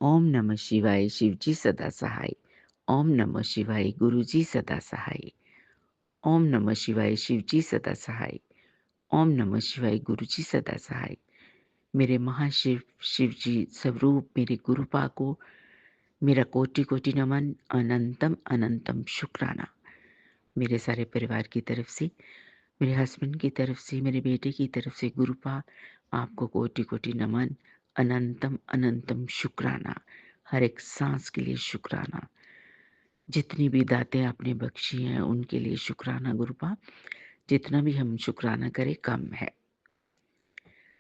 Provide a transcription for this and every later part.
ओम नमः शिवाय शिवजी सदा सहाय। ओम नमः शिवाय गुरुजी सदा सहाय। ओम नमः शिवाय शिवजी सदा सहाय। ओम नमः शिवाय गुरुजी सदा सहाय। मेरे महाशिव शिवजी स्वरूप मेरे गुरुपा को मेरा कोटि कोटि नमन, अनंतम अनंतम शुक्राना। मेरे सारे परिवार की तरफ से, मेरे हस्बैंड की तरफ से, मेरे बेटे की तरफ से गुरुपा आपको कोटि कोटि नमन, अनंतम अनंतम शुक्राना। हर एक सांस के लिए शुक्राना। जितनी भी दातें आपने बख्शी हैं उनके लिए शुक्राना गुरुपा। जितना भी हम शुक्राना करें कम है।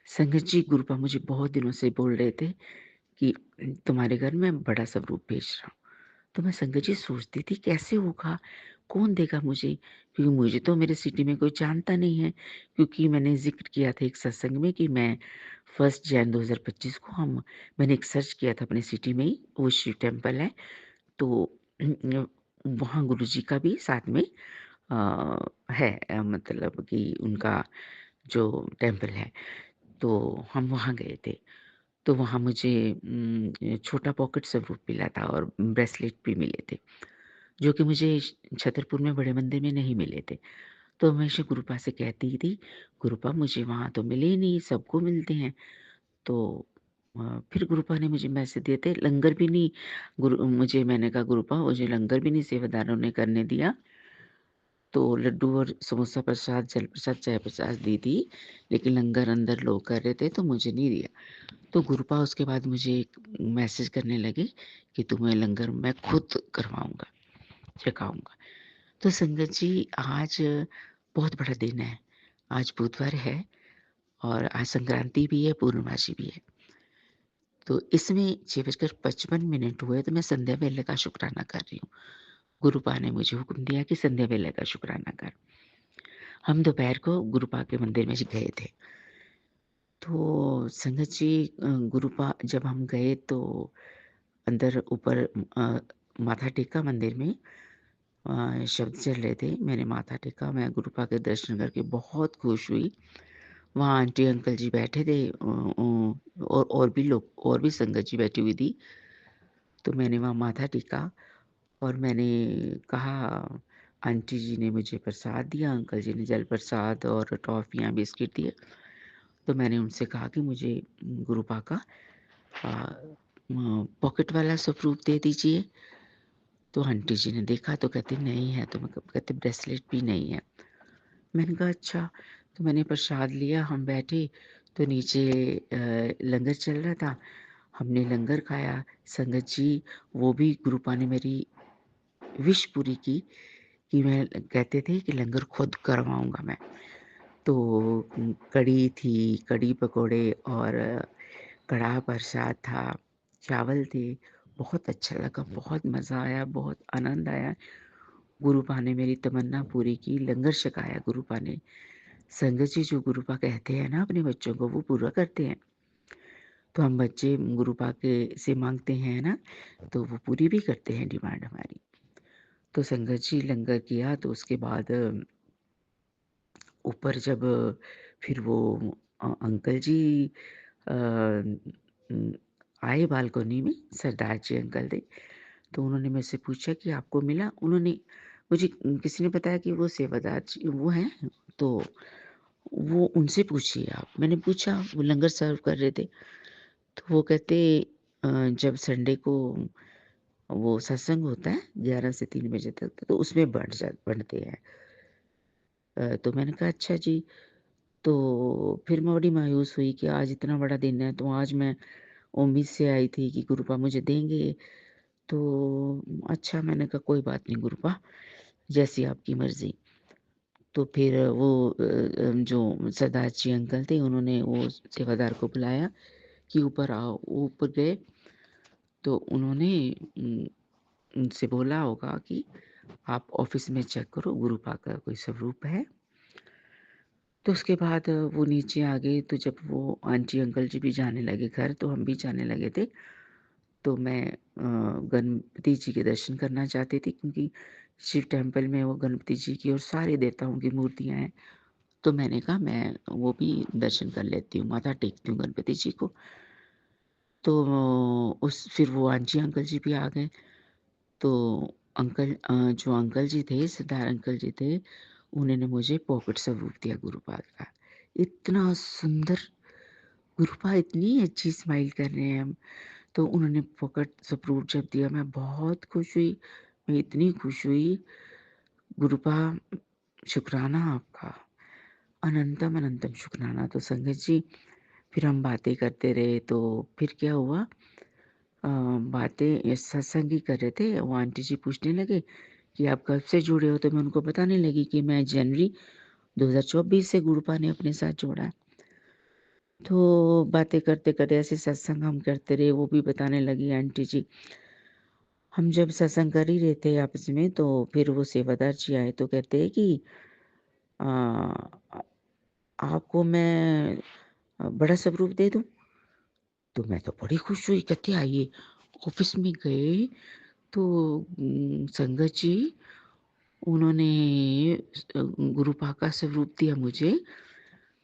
संगत जी, गुरुपा मुझे बहुत दिनों से बोल रहे थे कि तुम्हारे घर में बड़ा स्वरूप भेज रहा हूँ। तो मैं संगत जी सोचती थी कैसे होगा, कौन देगा मुझे? क्योंकि मुझे तो मेरे सिटी में कोई जानता नहीं है। क्योंकि मैंने ज़िक्र किया था एक सत्संग में कि मैं 1 जैन 2025 को मैंने एक सर्च किया था अपने सिटी में ही, वो शिव टेम्पल है। तो वहाँ गुरुजी का भी साथ में है, मतलब कि उनका जो टेम्पल है, तो हम वहाँ गए थे। तो वहाँ मुझे छोटा पॉकेट स्वरूप मिला था और ब्रेसलेट भी मिले थे, जो कि मुझे छतरपुर में बड़े मंदिर में नहीं मिले थे। तो हमेशा गुरुपा से कहती थी, "गुरुपा मुझे वहाँ तो मिले ही नहीं, सबको मिलते हैं।" तो फिर गुरुपा ने मुझे मैसेज दिए थे, लंगर भी नहीं मैंने कहा, "गुरुपा मुझे लंगर भी नहीं सेवादारों ने करने दिया।" तो लड्डू और समोसा प्रसाद, जल प्रसाद, चाय प्रसाद दी थी, लेकिन लंगर अंदर लोग कर रहे थे तो मुझे नहीं दिया। तो गुरुपा उसके बाद मुझे एक मैसेज करने लगे कि तुम्हें लंगर मैं खुद करवाऊँगा, छकाऊँगा। तो संगत जी, आज बहुत बड़ा दिन है। आज बुधवार है और आज संक्रांति भी है, पूर्णमासी भी है। तो इसमें 6:55 हुए तो मैं संध्या वेले का शुकराना कर रही हूँ। गुरुपा ने मुझे हुक्म दिया कि संध्या वेले का शुकराना कर। हम दोपहर को गुरुपा के मंदिर में गए थे। तो संगत जी, गुरुपा जब हम गए तो अंदर ऊपर माथा टेका मंदिर में, शब्द चल रहे थे। मैंने माथा टेका, मैं गुरुपा के दर्शन करके बहुत खुश हुई। वहाँ आंटी अंकल जी बैठे थे, और भी लोग, और भी संगत जी बैठी हुई थी। तो मैंने वहाँ माथा टेका और मैंने कहा, आंटी जी ने मुझे प्रसाद दिया, अंकल जी ने जल प्रसाद और टॉफ़ियाँ, बिस्किट दिए। तो मैंने उनसे कहा कि मुझे गुरुपा का पॉकेट वाला स्वरूप दे दीजिए। तो आंटी जी ने देखा तो कहती नहीं है, तो मैं कहते ब्रेसलेट भी नहीं है। मैंने कहा अच्छा। तो मैंने प्रसाद लिया, हम बैठे तो नीचे लंगर चल रहा था। हमने लंगर खाया। संगत जी, वो भी गुरुपा ने मेरी विश पूरी की कि मैं, कहते थे कि लंगर खुद करवाऊँगा मैं। तो कढ़ी थी, कढ़ी पकोड़े और कड़ाह प्रसाद था, चावल थे। बहुत अच्छा लगा, बहुत मज़ा आया, बहुत आनंद आया। गुरुपा ने मेरी तमन्ना पूरी की, लंगर छकाया गुरुपा ने। संगत जी, जो गुरुपा कहते हैं ना अपने बच्चों को, वो पूरा करते हैं। तो हम बच्चे गुरुपा के से माँगते हैं ना, तो वो पूरी भी करते हैं डिमांड हमारी। तो संगत जी, लंगर किया तो उसके बाद ऊपर जब फिर वो अंकल जी अ, उम, आए बालकनी में, सरदार जी अंकल थे। तो उन्होंने मुझसे पूछा कि आपको मिला? उन्होंने मुझे किसी ने बताया कि वो सेवादार जी वो हैं, तो वो उनसे पूछिए आप। मैंने पूछा, वो लंगर सर्व कर रहे थे। तो वो कहते जब संडे को वो सत्संग होता है 11 से 3 बजे तक, तो उसमें बढ़ते हैं। तो मैंने कहा अच्छा जी। तो फिर मैं बड़ी मायूस हुई कि आज इतना बड़ा दिन है, तो आज मैं उम्मीद से आई थी कि गुरुपा मुझे देंगे। तो अच्छा, मैंने कहा कोई बात नहीं गुरुपा, जैसी आपकी मर्ज़ी। तो फिर वो जो सरदार जी अंकल थे, उन्होंने वो सेवादार को बुलाया कि ऊपर आओ। वो ऊपर गए तो उन्होंने उनसे बोला होगा कि आप ऑफ़िस में चेक करो, गुरुपा का कोई स्वरूप है। तो उसके बाद वो नीचे आ गए, तो जब वो आंटी अंकल जी भी जाने लगे घर, तो हम भी जाने लगे थे। तो मैं गणपति जी के दर्शन करना चाहती थी, क्योंकि शिव टेम्पल में वो गणपति जी की और सारे देवताओं की मूर्तियाँ हैं। तो मैंने कहा मैं वो भी दर्शन कर लेती हूँ, माथा टेकती हूँ गणपति जी को। तो उस फिर वो आंटी अंकल जी भी आ गए। तो जो अंकल जी थे, सिद्धार्थ अंकल जी थे, उन्होंने मुझे पॉकेट स्वरूप दिया गुरुपाद का। इतना सुंदर गुरुपा, इतनी अच्छी स्माइल कर रहे हैं हम। तो उन्होंने पॉकेट स्वरूप जब दिया, मैं बहुत खुश हुई, मैं इतनी खुश हुई। गुरुपा, शुक्राना आपका, अनंतम अनंतम शुक्राना। तो संगत जी, फिर हम बातें करते रहे। तो फिर क्या हुआ, बातें सत्संग ही कर रहे थे। वो आंटी जी पूछने लगे कि आप कब से जुड़े हो? तो मैं उनको बताने लगी कि मैं जनवरी 2024 से गुरुपा ने अपने साथ जोड़ा है। तो बातें करते-करते ऐसे सत्संग हम करते रहे, वो भी बताने लगी आंटी जी। हम जब सत्संग कर ही रहे थे आपस में, तो फिर वो सेवादार जी आए तो कहते हैं कि अ, आपको मैं बड़ा स्वरूप दे दूँ? तो मैं तो बड़ी खुश हुई, कहती आइए। ऑफ़िस में गए तो संगत जी, उन्होंने गुरुपा का स्वरूप दिया मुझे।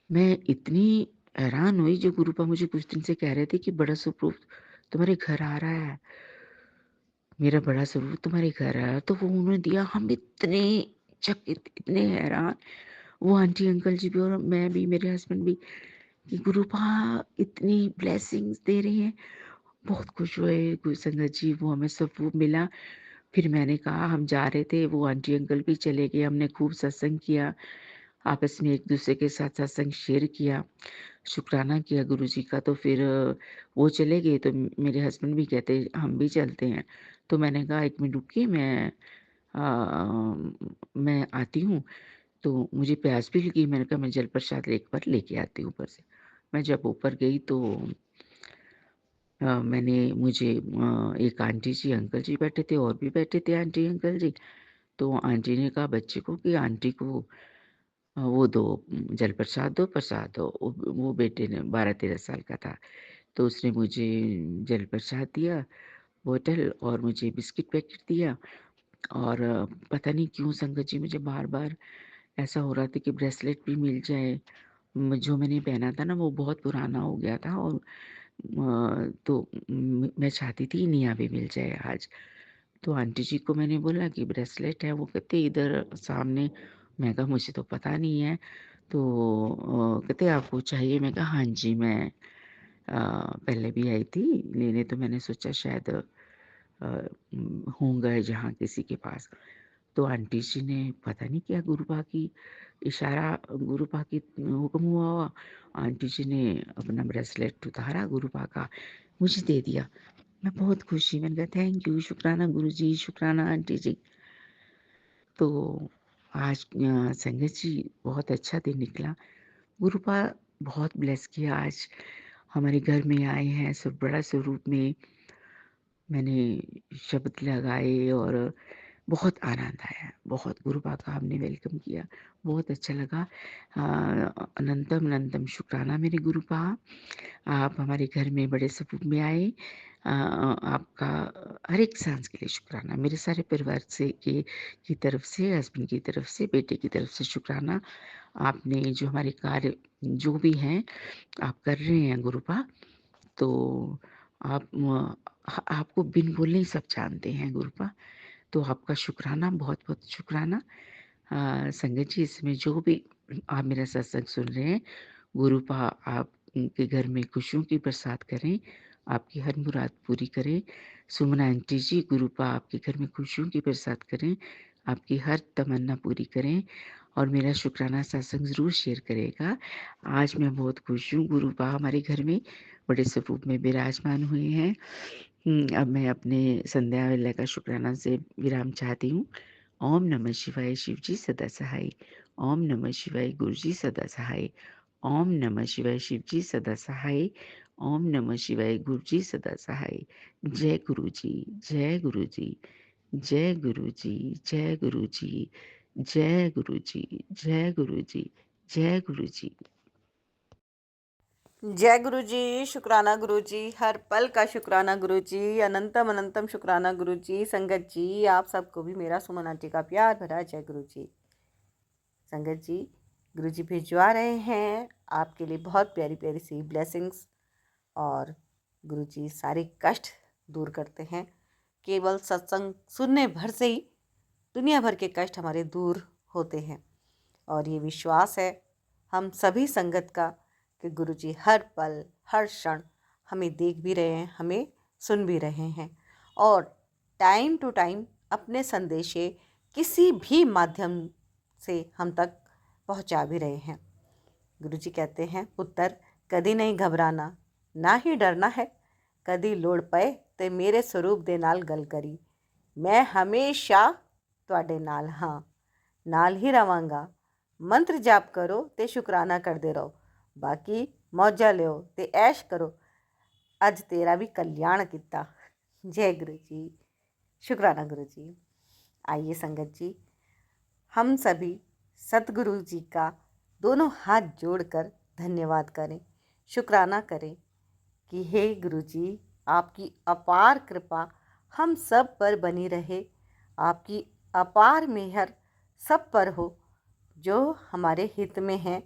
मैं इतनी हैरान हुई, जो गुरुपा मुझे कुछ दिन से कह रहे थे कि बड़ा स्वरूप तुम्हारे घर आ रहा है, मेरा बड़ा स्वरूप तुम्हारे घर आ रहा है, तो वो उन्होंने दिया। हम इतने चकित, इतने हैरान, वो आंटी अंकल जी भी और मैं भी, मेरे हस्बैंड भी, कि गुरुपा इतनी ब्लेसिंग्स दे रही हैं। बहुत खुश हुए गुरु संगत जी, वो हमें स्वरूप मिला। फिर मैंने कहा, हम जा रहे थे, वो आंटी अंकल भी चले गए, हमने खूब सत्संग किया, आपस में एक-दूसरे के साथ सत्संग शेयर किया, शुकराना किया गुरुजी का। तो फिर वो चले गए, तो मेरे हस्बैंड भी कहते हम भी चलते हैं। तो मैंने कहा 1 मिनट रुकिए, मैं आती हूँ। तो मुझे प्यास भी लगी, मैंने कहा मैं जल प्रसाद एक बार लेके आती हूँ ऊपर से। मैं जब ऊपर गई तो मुझे एक आंटी जी, अंकल जी बैठे थे, और भी बैठे थे आंटी अंकल जी। तो आंटी ने कहा बच्चे को कि आंटी को वो दो, जल प्रसाद दो। वो बेटे ने 12-13 साल का था, तो उसने मुझे जल प्रसाद दिया, बॉटल, और मुझे बिस्किट पैकेट दिया। और पता नहीं क्यों संगत जी, मुझे बार-बार ऐसा हो रहा था कि ब्रेसलेट भी मिल जाए। जो मैंने पहना था ना, वो बहुत पुराना हो गया था, और तो मैं चाहती थी निया भी मिल जाए आज। तो आंटी जी को मैंने बोला कि ब्रेसलेट है, वो कहते इधर सामने। मैं कहा मुझे तो पता नहीं है। तो कहते आपको चाहिए? मैं कहा हाँ जी, मैं पहले भी आई थी लेने, तो मैंने सोचा शायद होंगे जहाँ किसी के पास। तो आंटी जी ने पता नहीं क्या, गुरुपा की हुक्म हुआ, आंटी जी ने अपना ब्रेसलेट उतारा गुरुपा का, मुझे दे दिया। मैं बहुत खुशी, मैंने कहा थैंक यू, शुक्राना गुरुजी, शुक्राना आंटी जी। तो आज संगत जी, बहुत अच्छा दिन निकला। गुरुपा बहुत ब्लेस किया। आज हमारे घर में आए हैं, बड़ा स्वरूप में मैंने शब्द लगाए, और बहुत आनंद आया, बहुत गुरुपा का हमने वेलकम किया, बहुत अच्छा लगा। अनंतम अनंतम शुक्राना मेरे गुरुपा, आप हमारे घर में बड़े स्वरूप में आए। आपका हर एक सांस के लिए शुक्राना, मेरे सारे परिवार से की तरफ से, हस्बैंड की तरफ से, बेटे की तरफ से शुक्राना। आपने जो हमारे कार्य जो भी हैं आप कर रहे हैं गुरुपा, तो आपको बिन बोले ही सब जानते हैं गुरुपा। तो आपका शुक्राना, बहुत-बहुत शुक्राना। संगत जी, इसमें जो भी आप मेरा सत्संग सुन रहे हैं, गुरुपा आपके घर में खुशियों की बरसात करें, आपकी हर मुराद पूरी करें। सुमना आंटी जी, गुरुपा आपके घर में खुशियों की बरसात करें, आपकी हर तमन्ना पूरी करें, और मेरा शुक्राना सत्संग ज़रूर शेयर करेगा। आज मैं बहुत खुश हूँ, गुरुपा हमारे घर में बड़े स्वरूप में विराजमान हुए हैं। अब मैं अपने संध्या वेला का शुक्राना से विराम चाहती हूँ। ओम नमः शिवाय, शिव जी सदा सहाय। ओम नमः शिवाय, गुरु जी सदा सहाय। ओम नमः शिवाय, शिव जी सदा सहाय। ओम नमः शिवाय, गुरु जी सदा सहाय। जय गुरु जी, जय गुरु जी, जय गुरु जी, जय गुरु जी, जय गुरु जी, जय गुरु जी, जय गुरु जी। जय गुरु जी, शुक्राना गुरु जी, हर पल का शुक्राना गुरु जी, अनंतम अनंतम शुक्राना गुरु जी। संगत जी, आप सबको भी मेरा सुमन आंटी का प्यार भरा जय गुरु जी। संगत जी, गुरु जी भिजवा रहे हैं आपके लिए बहुत प्यारी प्यारी सी ब्लेसिंग्स, और गुरु जी सारे कष्ट दूर करते हैं। केवल सत्संग सुनने भर से ही दुनिया भर के कष्ट हमारे दूर होते हैं। और ये विश्वास है हम सभी संगत का कि गुरु जी हर पल हर क्षण हमें देख भी रहे हैं, हमें सुन भी रहे हैं और टाइम टू टाइम अपने संदेशे किसी भी माध्यम से हम तक पहुंचा भी रहे हैं। गुरु जी कहते हैं, पुत्र कदी नहीं घबराना, ना ही डरना है। कदी लोड़ पए ते मेरे स्वरूप दे नाल गल करी। मैं हमेशा ਤੁਹਾਡੇ ਨਾਲ ਹਾਂ, ਨਾਲ ਹੀ ਰਵਾਂਗਾ। ਮੰਤਰ ਜਾਪ ਕਰੋ ਤੇ ਸ਼ੁਕਰਾਨਾ ਕਰਦੇ ਰਹੋ। ਬਾਕੀ ਮੌਜਾਂ ਲਿਓ ਤੇ ਐਸ਼ ਕਰੋ। ਅੱਜ तेरा भी कल्याण किता। जय गुरु जी। शुक्राना गुरु जी। आइए संगत जी, हम सभी सतगुरु जी का दोनों हाथ जोड़कर धन्यवाद करें, शुक्राना करें कि हे गुरु जी, आपकी अपार कृपा हम सब पर बनी रहे। आपकी अपार मेहर सब पर हो। जो हमारे हित में है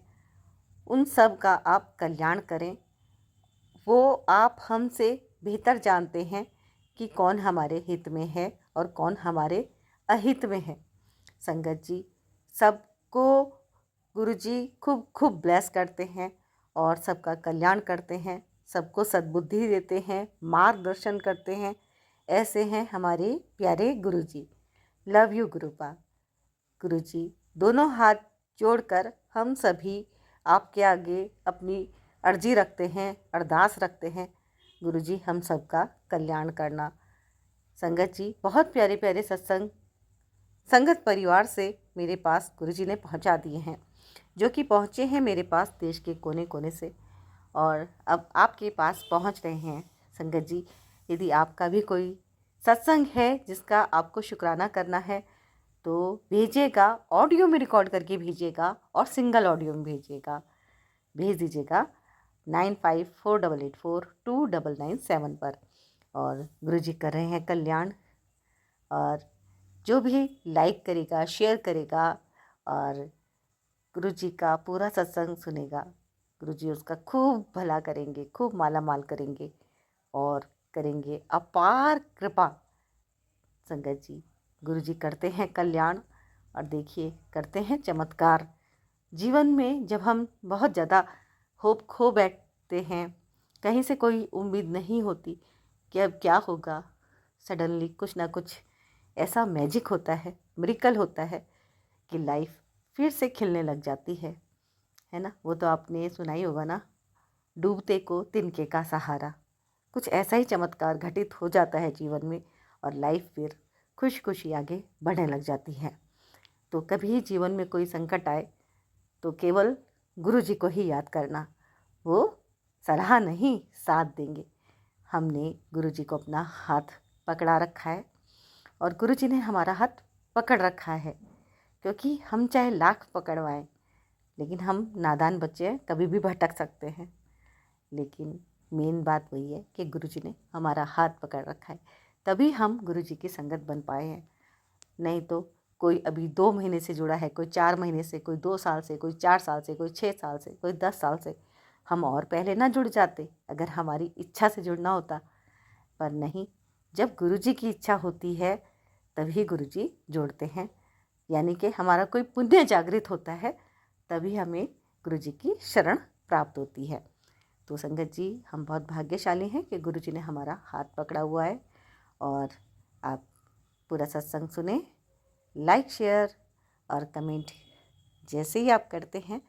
उन सब का आप कल्याण करें। वो आप हमसे बेहतर जानते हैं कि कौन हमारे हित में है और कौन हमारे अहित में है। संगत जी, सबको गुरु जी खूब खूब ब्लेस करते हैं और सबका कल्याण करते हैं, सबको सद्बुद्धि देते हैं, मार्गदर्शन करते हैं। ऐसे हैं हमारे प्यारे गुरु जी। Love you गुरुपा। गुरु जी, दोनों हाथ जोड़कर हम सभी आपके आगे अपनी अर्जी रखते हैं, अरदास रखते हैं। गुरु जी, हम सबका कल्याण करना। संगत जी, बहुत प्यारे प्यारे सत्संग संगत परिवार से मेरे पास गुरु जी ने पहुंचा दिए हैं, जो कि पहुंचे हैं मेरे पास देश के कोने कोने से और अब आपके पास पहुंच रहे हैं। संगत जी, यदि आपका भी कोई सत्संग है जिसका आपको शुक्राना करना है तो भेजिएगा, ऑडियो में रिकॉर्ड करके भेजिएगा और सिंगल ऑडियो में भेजिएगा, भेज दीजिएगा 9548842997 पर। और गुरु जी कर रहे हैं कल्याण। और जो भी लाइक करेगा, शेयर करेगा और गुरु जी का पूरा सत्संग सुनेगा, गुरु जी उसका खूब भला करेंगे, खूब माला माल करेंगे और करेंगे अपार कृपा। संगत जी, गुरु जी करते हैं कल्याण और देखिए करते हैं चमत्कार। जीवन में जब हम बहुत ज़्यादा होप खो बैठते हैं, कहीं से कोई उम्मीद नहीं होती कि अब क्या होगा, सडनली कुछ ना कुछ ऐसा मैजिक होता है, मिरेकल होता है कि लाइफ फिर से खिलने लग जाती है ना। वो तो आपने सुना ही होगा ना, डूबते को तिनके का सहारा। कुछ ऐसा ही चमत्कार घटित हो जाता है जीवन में और लाइफ फिर खुश खुशी आगे बढ़ने लग जाती है। तो कभी जीवन में कोई संकट आए तो केवल गुरु जी को ही याद करना, वो सलाह नहीं साथ देंगे। हमने गुरु जी को अपना हाथ पकड़ा रखा है और गुरु जी ने हमारा हाथ पकड़ रखा है, क्योंकि हम चाहे लाख पकड़वाएं लेकिन हम नादान बच्चे हैं, कभी भी भटक सकते हैं। लेकिन मेन बात वही है कि गुरु जी ने हमारा हाथ पकड़ रखा है, तभी हम गुरु जी की संगत बन पाए हैं। नहीं तो कोई अभी 2 महीने से जुड़ा है, कोई 4 महीने से, कोई 2 साल से, कोई 4 साल से, कोई 6 साल से, कोई 10 साल से। हम और पहले ना जुड़ जाते अगर हमारी इच्छा से जुड़ना होता, पर नहीं, जब गुरु जी की इच्छा होती है तभी गुरु जी जोड़ते हैं। यानी कि हमारा कोई पुण्य जागृत होता है तभी हमें गुरु जी की शरण प्राप्त होती है। तो संगत जी, हम बहुत भाग्यशाली हैं कि गुरु जी ने हमारा हाथ पकड़ा हुआ है। और आप पूरा सत्संग सुने, लाइक शेयर और कमेंट जैसे ही आप करते हैं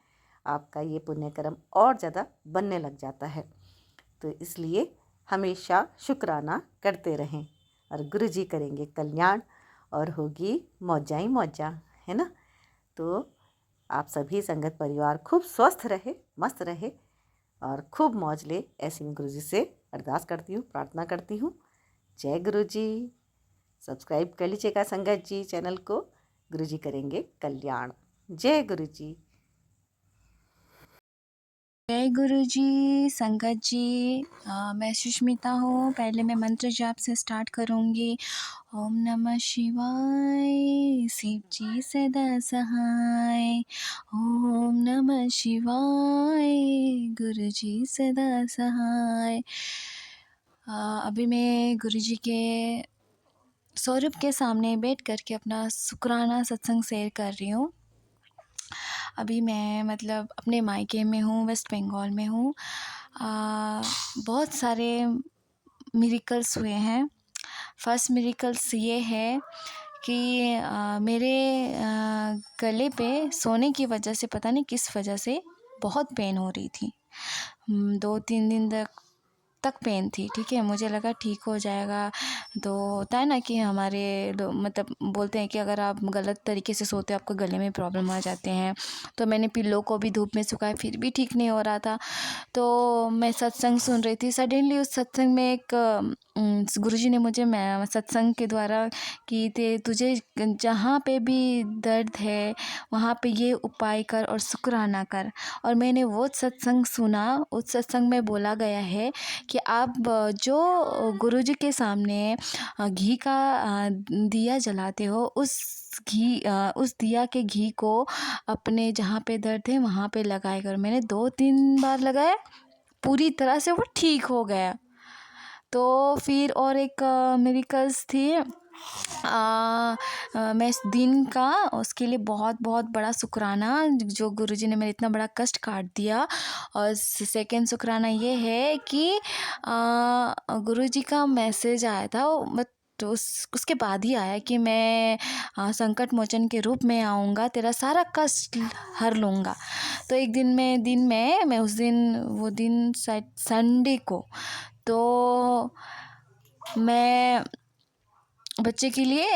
आपका ये पुण्य कर्म और ज़्यादा बनने लग जाता है। तो इसलिए हमेशा शुक्राना करते रहें और गुरु जी करेंगे कल्याण और होगी मौजा ही मौजा, है ना। तो आप सभी संगत परिवार खूब स्वस्थ रहे, मस्त रहे और खूब मौज ले, ऐसी मैं गुरु जी से अरदास करती हूँ, प्रार्थना करती हूँ। जय गुरु जी। सब्सक्राइब कर लीजिएगा संगत जी चैनल को। गुरु जी करेंगे कल्याण। जय गुरु जी। जय गुरु जी। संगत जी, मैं सुष्मिता हूँ। पहले मैं मंत्र जाप से स्टार्ट करूँगी। ओम नमः शिवाय, शिव जी सदा सहाय। ओम नमः शिवाय, गुरु जी सदा सहाय। अभी मैं गुरुजी के स्वरूप के सामने बैठ कर के अपना शुक्राना सत्संग शेयर कर रही हूँ। अभी मैं मतलब अपने मायके में हूँ, वेस्ट बंगाल में हूँ। बहुत सारे मिरेकल्स हुए हैं। फर्स्ट मिरेकल्स ये है कि मेरे गले पे सोने की वजह से पता नहीं किस वजह से बहुत पेन हो रही थी। 2-3 दिन तक पेन थी, ठीक है। मुझे लगा ठीक हो जाएगा। तो होता है ना कि हमारे मतलब बोलते हैं कि अगर आप गलत तरीके से सोते हो आपको गले में प्रॉब्लम आ जाते हैं। तो मैंने पिल्लो को भी धूप में सुखाया, फिर भी ठीक नहीं हो रहा था। तो मैं सत्संग सुन रही थी। सडनली उस सत्संग में एक गुरुजी ने मुझे मैं सत्संग के द्वारा कि तुझे जहाँ पे भी दर्द है वहाँ पे ये उपाय कर और शुक्राना कर। और मैंने वो सत्संग सुना। उस सत्संग में बोला गया है कि आप जो गुरुजी के सामने घी का दिया जलाते हो, उस दिया के घी को अपने जहाँ पे दर्द है वहाँ पे लगाया कर। मैंने 2-3 बार लगाया, पूरी तरह से वो ठीक हो गया। तो फिर और एक मिरेकल्स थी। मैं इस दिन का उसके लिए बहुत बहुत बड़ा शुक्राना, जो गुरुजी ने मेरा इतना बड़ा कष्ट काट दिया। और सेकंड शुक्राना ये है कि गुरुजी का मैसेज आया था, बट तो उसके बाद ही आया कि मैं संकट मोचन के रूप में आऊँगा, तेरा सारा कष्ट हर लूँगा। तो एक दिन में मैं उस दिन वो दिन शायद संडे को, तो मैं बच्चे के लिए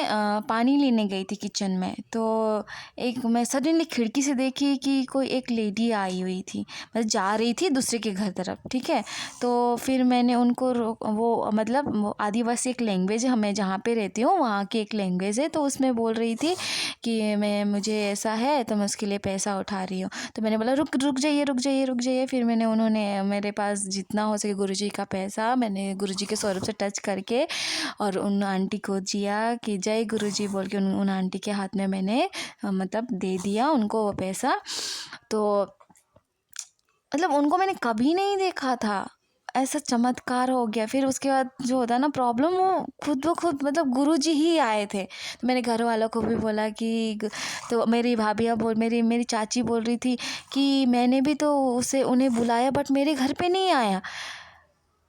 पानी लेने गई थी किचन में। तो एक मैं सडनली खिड़की से देखी कि कोई एक लेडी आई हुई थी, मतलब जा रही थी दूसरे के घर तरफ, ठीक है। तो फिर मैंने उनको वो मतलब वो आदिवासी एक लैंग्वेज है, हमें जहाँ पे रहती हूँ वहाँ की एक लैंग्वेज है। तो उसमें बोल रही थी कि मुझे ऐसा है तो मैं उसके लिए पैसा उठा रही हूँ। तो मैंने बोला रुक जाइए। फिर उन्होंने मेरे पास जितना हो सके गुरुजी का पैसा मैंने गुरुजी के स्वरूप से टच करके और उन आंटी को दिया कि जय गुरुजी बोल के उन आंटी के हाथ में मैंने मतलब दे दिया उनको वो पैसा। तो मतलब उनको मैंने कभी नहीं देखा था, ऐसा चमत्कार हो गया। फिर उसके बाद जो होता है ना प्रॉब्लम, वो खुद ब खुद मतलब गुरुजी ही आए थे। तो मैंने घर वालों को भी बोला कि तो मेरी भाभियाँ मेरी चाची बोल रही थी कि मैंने भी तो उन्हें बुलाया बट मेरे घर पे नहीं आया।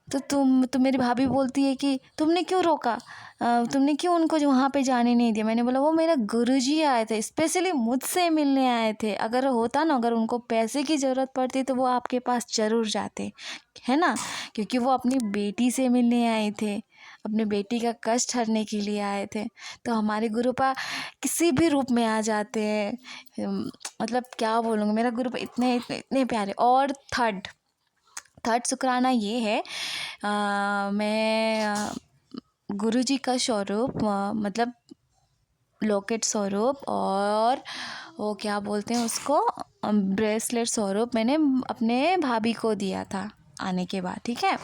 तो मेरी भाभी बोलती है कि तुमने क्यों रोका, तुमने क्यों उनको जो वहाँ पे जाने नहीं दिया। मैंने बोला वो मेरा गुरुजी आए थे, स्पेशली मुझसे मिलने आए थे। अगर होता ना, अगर उनको पैसे की ज़रूरत पड़ती तो वो आपके पास ज़रूर जाते, है ना। क्योंकि वो अपनी बेटी से मिलने आए थे, अपनी बेटी का कष्ट हरने के लिए आए थे। तो हमारे गुरुपा किसी भी रूप में आ जाते हैं। मतलब क्या बोलूँगी, मेरा गुरुपा इतने इतने इतने प्यारे। और थर्ड शुक्राना ये है, मैं गुरुजी का स्वरूप मतलब लॉकेट स्वरूप और वो क्या बोलते हैं उसको ब्रेसलेट स्वरूप मैंने अपने भाभी को दिया था आने के बाद, ठीक है।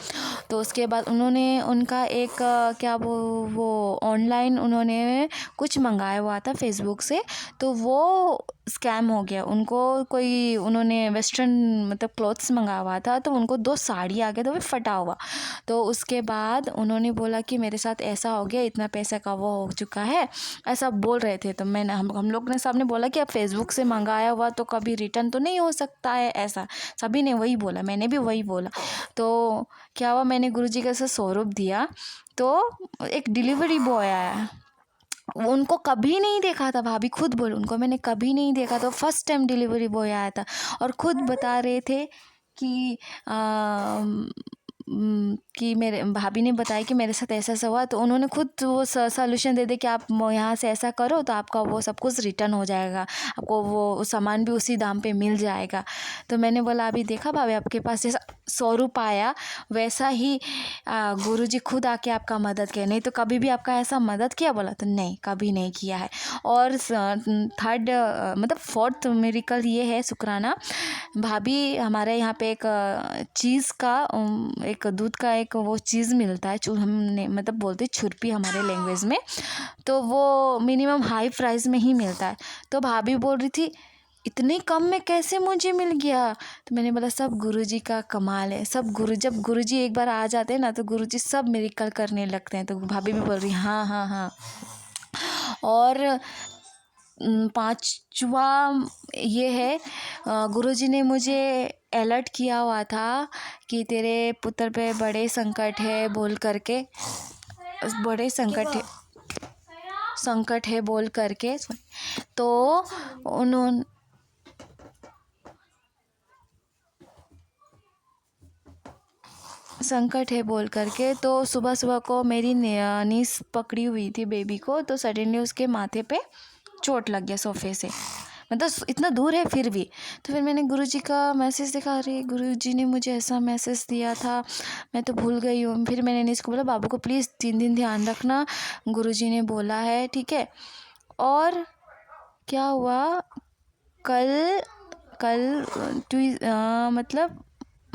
तो उसके बाद उन्होंने उनका एक क्या वो ऑनलाइन उन्होंने कुछ मंगाया हुआ था फेसबुक से, तो वो स्कैम हो गया। उनको कोई उन्होंने वेस्टर्न मतलब क्लॉथ्स मंगाया हुआ था, तो उनको 2 साड़ी आ गया था वो फटा हुआ। तो उसके बाद उन्होंने बोला कि मेरे साथ ऐसा हो गया, इतना पैसे का वो हो चुका है, ऐसा बोल रहे थे। तो मैंने हम लोग ने सबने बोला कि अब फेसबुक से मंगाया हुआ तो कभी रिटर्न तो नहीं हो सकता है, ऐसा सभी ने वही बोला, मैंने भी वही बोला। तो क्या हुआ, मैंने गुरुजी का ऐसा स्वरूप दिया, तो एक डिलीवरी बॉय आया। उनको कभी नहीं देखा था, भाभी खुद बोल, उनको मैंने कभी नहीं देखा था। फर्स्ट टाइम डिलीवरी बॉय आया था और खुद बता रहे थे कि कि मेरे भाभी ने बताया कि मेरे साथ ऐसा हुआ। तो उन्होंने खुद वो सॉल्यूशन दे कि आप यहाँ से ऐसा करो तो आपका वो सब कुछ रिटर्न हो जाएगा, आपको वो सामान भी उसी दाम पे मिल जाएगा। तो मैंने बोला अभी देखा भाभी, आपके पास जैसा स्वरूप आया वैसा ही गुरुजी खुद आके आपका मदद किया, नहीं तो कभी भी आपका ऐसा मदद किया, बोला तो नहीं कभी नहीं किया है। और थर्ड मतलब फोर्थ मिरेकल ये है शुक्राना, भाभी हमारे यहाँ पे एक चीज़ का एक दूध का एक वो चीज़ मिलता है, हमने मतलब बोलते छुरपी हमारे लैंग्वेज में, तो वो मिनिमम हाई प्राइस में ही मिलता है। तो भाभी बोल रही थी इतने कम में कैसे मुझे मिल गया? तो मैंने बोला सब गुरुजी का कमाल है। सब जब गुरुजी एक बार आ जाते हैं ना तो गुरुजी सब मिरेकल करने लगते हैं। तो भाभी भी बोल रही हाँ हाँ हाँ। और पांचवा ये है, गुरुजी ने मुझे अलर्ट किया हुआ था कि तेरे पुत्र पे बड़े संकट है बोल करके, बड़े संकट है बोल करके। तो उन्होंने संकट है बोल करके, तो सुबह सुबह को मेरी नीस पकड़ी हुई थी बेबी को, तो सडनली उसके माथे पे चोट लग गया सोफे से, मतलब इतना दूर है फिर भी। तो फिर मैंने गुरुजी का मैसेज देखा, अरे गुरुजी ने मुझे ऐसा मैसेज दिया था, मैं तो भूल गई हूँ। फिर मैंने नीस को बोला बाबू को प्लीज़ 3 दिन ध्यान रखना, गुरुजी ने बोला है, ठीक है। और क्या हुआ, कल मतलब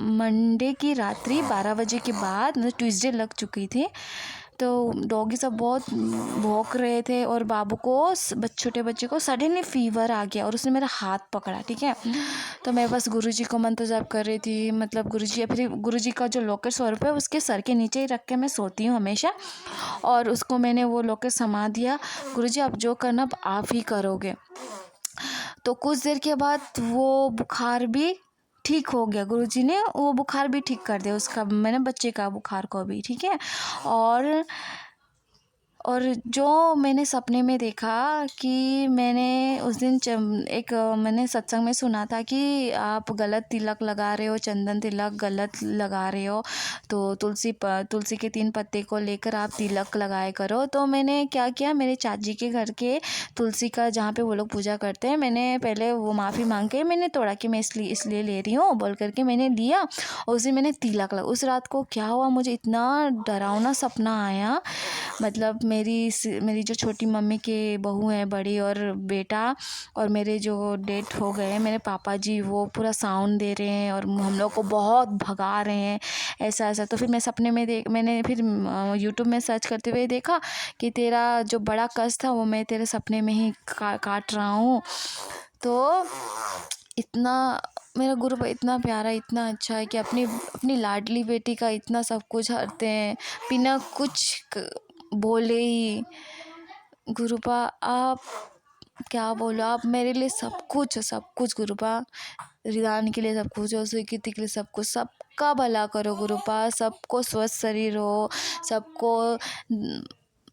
मंडे की रात्रि 12 बजे के बाद, मतलब ट्यूसडे लग चुकी थी, तो डॉगी सब बहुत भौंक रहे थे और बाबू को, छोटे बच्चे को सडनली फीवर आ गया और उसने मेरा हाथ पकड़ा, ठीक है। तो मैं बस गुरुजी को मंत्र जाप कर रही थी, मतलब गुरुजी, या फिर गुरुजी का जो लॉकेट स्वरूप है उसके सर के नीचे ही रख के मैं सोती हूँ हमेशा, और उसको मैंने वो लॉकेट समा दिया, गुरुजी आप जो करना अब आप ही करोगे। तो कुछ देर के बाद वो बुखार भी ठीक हो गया, गुरुजी ने वो बुखार भी ठीक कर दिया उसका, मैंने बच्चे का बुखार को भी, ठीक है। और जो मैंने सपने में देखा कि मैंने उस दिन मैंने सत्संग में सुना था कि आप गलत तिलक लगा रहे हो, चंदन तिलक गलत लगा रहे हो, तो तुलसी के 3 पत्ते को लेकर आप तिलक लगाए करो। तो मैंने क्या किया, मेरे चाची के घर के तुलसी का जहाँ पे वो लोग पूजा करते हैं, मैंने पहले वो माफ़ी मांग के मैंने तोड़ा कि मैं इसलिए ले रही हूँ बोल करके मैंने लिया, और उस दिन मैंने तिलक लगा। उस रात को क्या हुआ, मुझे इतना डरावना सपना आया, मतलब मेरी जो छोटी मम्मी के बहू हैं बड़ी और बेटा, और मेरे जो डेथ हो गए मेरे पापा जी, वो पूरा साउंड दे रहे हैं और हम लोग को बहुत भगा रहे हैं, ऐसा ऐसा। तो फिर मैं सपने में मैंने फिर यूट्यूब में सर्च करते हुए देखा कि तेरा जो बड़ा कष्ट था वो मैं तेरे सपने में ही काट रहा हूँ। तो इतना मेरा गुरु इतना प्यारा, इतना अच्छा है कि अपनी लाडली बेटी का इतना सब कुछ हरते हैं बिना कुछ बोले ही। गुरुपा आप क्या बोलो, आप मेरे लिए सब कुछ गुरुपा, रिदान के लिए सब कुछ हो, स्वीकृति के लिए सब कुछ, सबका भला करो गुरुपा, सबको स्वस्थ शरीर हो, सबको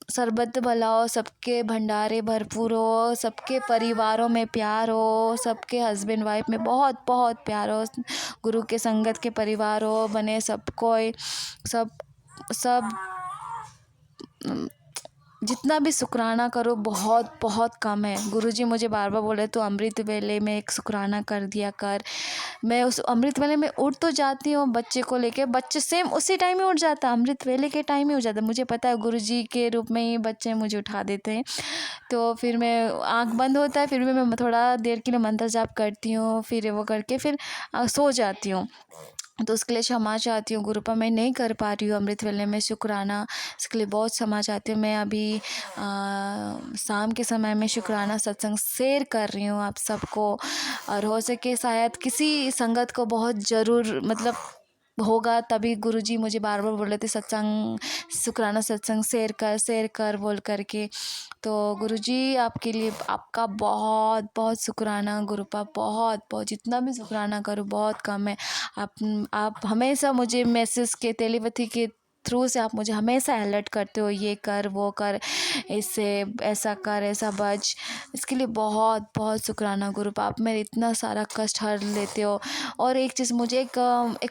सरबत भला हो, सबके भंडारे भरपूर हो, सबके परिवारों में प्यार हो, सबके हस्बैंड वाइफ में बहुत बहुत प्यार हो, गुरु के संगत के परिवार हो बने, सबको सब जितना भी शुक्राना करो बहुत बहुत कम है। गुरुजी मुझे बार बार बोले तो अमृत वेले में एक शुक्राना कर दिया कर। मैं उस अमृत वेले में उठ तो जाती हूँ बच्चे को लेके, बच्चे सेम उसी टाइम ही उठ जाता है, अमृत वेले के टाइम ही उठ जाता है। मुझे पता है गुरुजी के रूप में ही बच्चे मुझे उठा देते हैं। तो फिर मैं आँख बंद होता है, फिर भी मैं थोड़ा देर के लिए मंत्र जाप करती हूँ, फिर वो करके फिर सो जाती हूँ। तो उसके लिए क्षमा चाहती हूँ गुरुपा, मैं नहीं कर पा रही हूँ अमृत वेले में शुक्राना, इसके लिए बहुत क्षमा चाहती हूँ। मैं अभी शाम के समय में शुक्राना सत्संग शेयर कर रही हूँ आप सबको, और हो सके शायद किसी संगत को बहुत ज़रूर मतलब होगा, तभी गुरुजी मुझे बार बार बोल रहे थे सत्संग, शुक्राना सत्संग शेयर कर बोल करके। तो गुरुजी आपके लिए आपका बहुत बहुत शुक्राना गुरुपा, बहुत बहुत, जितना भी शुक्राना करूँ बहुत कम है। आप हमेशा मुझे मैसेज के टेलीपैथी के थ्रू से आप मुझे हमेशा अलर्ट करते हो, ये कर वो कर, इससे ऐसा कर ऐसा बच, इसके लिए बहुत बहुत शुक्राना गुरुपा, आप मेरे इतना सारा कष्ट हर लेते हो। और एक चीज़, मुझे एक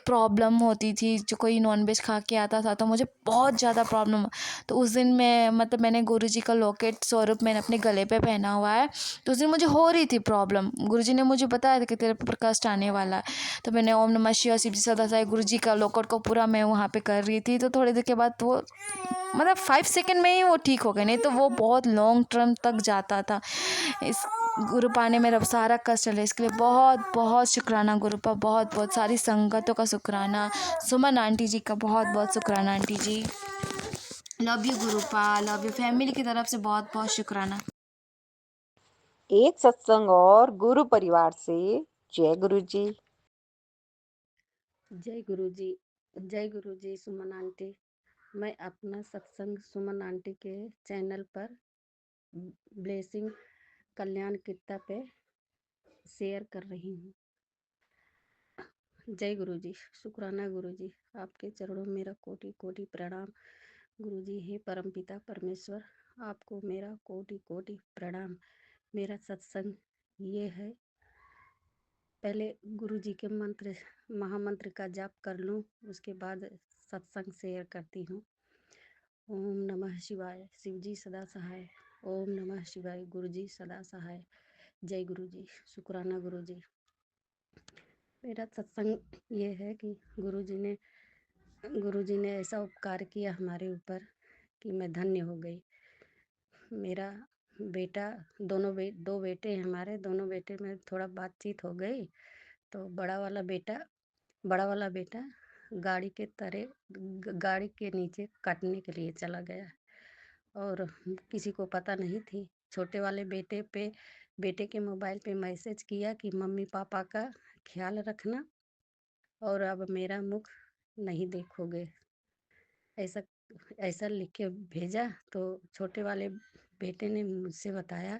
प्रॉब्लम होती थी, जो कोई नॉनवेज खा के आता था तो मुझे बहुत ज़्यादा प्रॉब्लम, तो उस दिन मैं मतलब मैंने गुरुजी का लॉकेट स्वरूप मैंने अपने गले पे पहना हुआ है, तो उस दिन मुझे हो रही थी प्रॉब्लम, गुरुजी ने मुझे बताया था कि तेरे पर कष्ट आने वाला है। तो मैंने ओम नमः शिवाय शिव जी सदा साई गुरुजी का लॉकेट को पूरा मैं वहाँ पे कर रही थी, तो थोड़ी देर के बाद वो मतलब 5 सेकंड में ही वो ठीक हो गया, नहीं तो वो बहुत लॉन्ग टर्म तक जाता था। इस गुरुपा ने मेरा सारा कष्ट ले, इसके लिए बहुत बहुत शुक्राना गुरुपा, बहुत बहुत सारी संगतों का शुक्राना, सुमन आंटी जी का बहुत बहुत शुक्राना aunty ji, love you Gurupa, love you family की तरफ से बहुत बहुत शुक्राना। एक सत्संग और गुरु परिवार से। जय गुरु जी। जय गुरु जी। जय गुरु जी सुमन आंटी। मैं अपना सत्संग सुमन आंटी के चैनल पर ब्लेसिंग कल्याण कीर्ता पे शेयर कर रही हूँ। जय गुरु जी। शुक्राना गुरु जी, आपके चरणों में मेरा कोटि कोटि प्रणाम। गुरु जी, हे परमपिता परमेश्वर, आपको मेरा कोटि कोटि प्रणाम। मेरा सत्संग ये है, पहले गुरु जी के मंत्र महामंत्र का जाप कर लूँ, उसके बाद सत्संग शेयर करती हूँ। ओम नमः शिवाय, शिव जी सदा सहाय। ओम नमः शिवाय, गुरु जी सदा सहाय। जय गुरु जी। शुक्राना गुरु जी। मेरा सत्संग ये है कि गुरु जी ने ऐसा उपकार किया हमारे ऊपर कि मैं धन्य हो गई। मेरा बेटा दो बेटे हैं हमारे, दोनों बेटे में थोड़ा बातचीत हो गई तो बड़ा वाला बेटा गाड़ी के नीचे काटने के लिए चला गया और किसी को पता नहीं थी। छोटे वाले बेटे के मोबाइल पे मैसेज किया कि मम्मी पापा का ख्याल रखना और अब मेरा मुख नहीं देखोगे, ऐसा ऐसा लिख के भेजा। तो छोटे वाले बेटे ने मुझसे बताया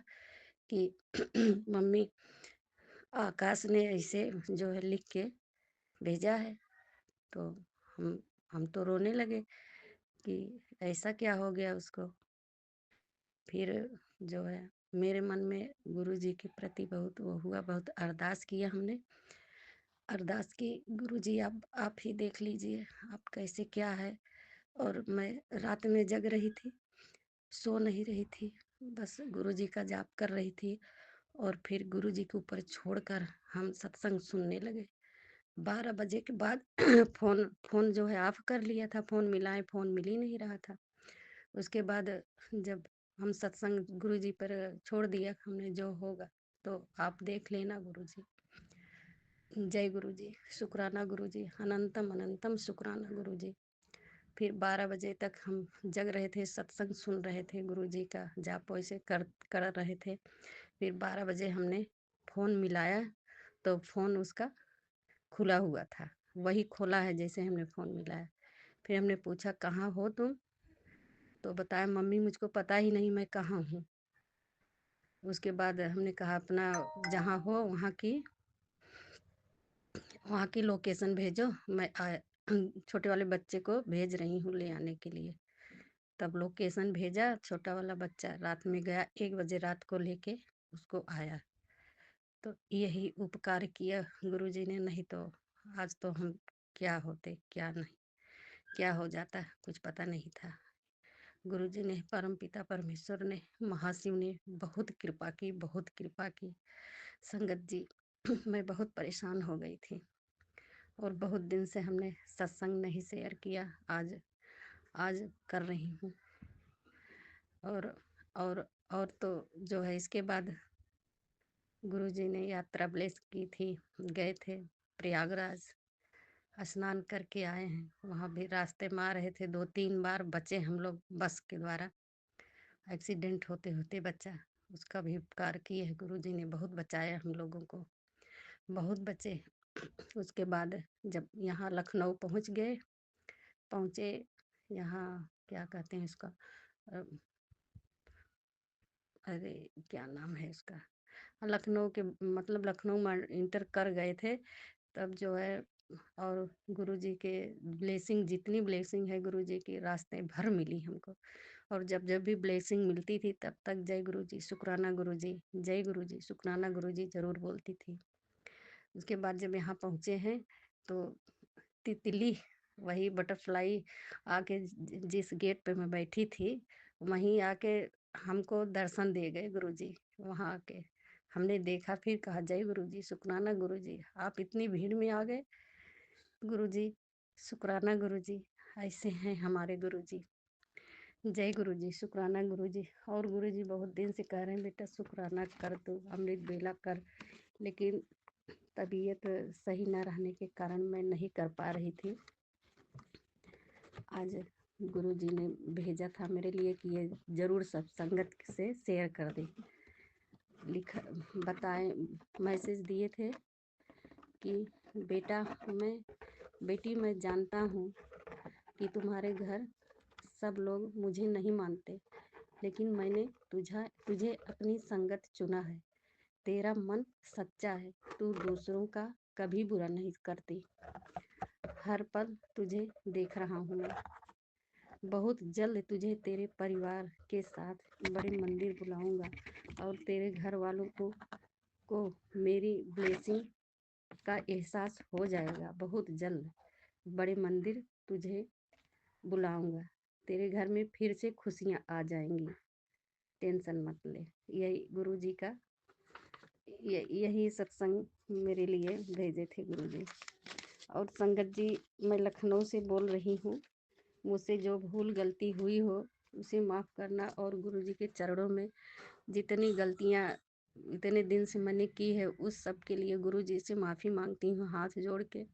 कि मम्मी आकाश ने ऐसे जो है लिख के भेजा है। तो हम तो रोने लगे कि ऐसा क्या हो गया उसको। फिर जो है मेरे मन में गुरु जी के प्रति बहुत वो हुआ, बहुत अरदास किया हमने। अरदास की, गुरु जी आप ही देख लीजिए आप कैसे क्या है। और मैं रात में जग रही थी, सो नहीं रही थी, बस गुरु जी का जाप कर रही थी। और फिर गुरु जी के ऊपर छोड़कर हम सत्संग सुनने लगे। 12 बजे के बाद फोन जो है ऑफ कर लिया था, फोन मिलाए, फोन मिल ही नहीं रहा था। उसके बाद जब हम सत्संग गुरु जी पर छोड़ दिया, हमने जो होगा तो आप देख लेना गुरु जी। जय गुरु जी। शुक्राना गुरु जी, अनंतम अनंतम शुक्राना गुरु जी। फिर 12 बजे तक हम जग रहे थे, सत्संग सुन रहे थे, गुरु जी का जाप वैसे कर रहे थे। फिर 12 बजे हमने फ़ोन मिलाया तो फ़ोन उसका खुला हुआ था, वही खोला है जैसे हमने फ़ोन मिलाया। फिर हमने पूछा कहाँ हो तुम, तो बताया मम्मी मुझको पता ही नहीं मैं कहाँ हूँ। उसके बाद हमने कहा अपना जहाँ हो वहाँ की लोकेशन भेजो, मैं छोटे वाले बच्चे को भेज रही हूँ ले आने के लिए। तब लोकेशन भेजा, छोटा वाला बच्चा रात में गया, 1 बजे रात को लेके उसको आया। तो यही उपकार किया गुरु जी ने, नहीं तो आज तो हम क्या होते क्या नहीं, क्या हो जाता कुछ पता नहीं था। गुरु जी ने, परम पिता परमेश्वर ने, महाशिव ने बहुत कृपा की, बहुत कृपा की। संगत जी मैं बहुत परेशान हो गई थी और बहुत दिन से हमने सत्संग नहीं शेयर किया, आज आज कर रही हूँ। और और तो जो है इसके बाद गुरुजी ने यात्रा ब्लेस की थी, गए थे प्रयागराज, स्नान करके आए हैं। वहाँ भी रास्ते में आ रहे थे, 2-3 बार बचे हम लोग बस के द्वारा, एक्सीडेंट होते होते बचा। उसका भी उपकार किए हैं गुरुजी ने, बहुत बचाया हम लोगों को, बहुत बचे। उसके बाद जब यहाँ लखनऊ पहुँचे, यहाँ क्या कहते हैं उसका, अरे क्या नाम है उसका, लखनऊ के मतलब लखनऊ में इंटर कर गए थे। तब जो है और गुरुजी के ब्लेसिंग, जितनी ब्लेसिंग है गुरुजी की रास्ते भर मिली हमको। और जब जब भी ब्लेसिंग मिलती थी तब तक जय गुरुजी, शुक्राना गुरुजी, जय गुरुजी, शुक्राना गुरुजी जरूर बोलती थी। उसके बाद जब यहाँ पहुँचे हैं तो तितली, वही बटरफ्लाई आके जिस गेट पे मैं बैठी थी वहीं आके हमको दर्शन दे गए गुरुजी। वहाँ आके हमने देखा, फिर कहा जय गुरुजी, शुक्राना गुरुजी, आप इतनी भीड़ में आ गए गुरुजी, शुक्राना गुरुजी, ऐसे हैं हमारे गुरुजी। जय गुरुजी, शुक्राना गुरुजी। और गुरुजी बहुत दिन से कह रहे हैं बेटा शुक्राना कर दो, अमृत बेला कर, लेकिन तबीयत सही न रहने के कारण मैं नहीं कर पा रही थी। आज गुरुजी ने भेजा था मेरे लिए कि ये जरूर सब संगत से शेयर कर दें। लिखा बताए मैसेज दिए थे कि बेटा बेटी मैं जानता हूँ कि तुम्हारे घर सब लोग मुझे नहीं मानते, लेकिन मैंने तुझे अपनी संगत चुना है। तेरा मन सच्चा है, तू दूसरों का कभी बुरा नहीं करती। हर पल तुझे देख रहा हूँ मैं। बहुत जल्द तुझे तेरे परिवार के साथ बड़े मंदिर बुलाऊंगा और तेरे घर वालों को मेरी ब्लेसिंग का एहसास हो जाएगा। बहुत जल्द बड़े मंदिर तुझे बुलाऊंगा, तेरे घर में फिर से खुशियाँ आ जाएंगी। टेंशन मत ले। यही गुरु जी का यही सत्संग मेरे लिए भेजे थे गुरु जी। और संगत जी, मैं लखनऊ से बोल रही हूँ। मुझसे जो भूल गलती हुई हो उसे माफ़ करना, और गुरु जी के चरणों में जितनी गलतियाँ इतने दिन से मैंने की है उस सब के लिए गुरु जी से माफ़ी मांगती हूँ हाथ जोड़ के।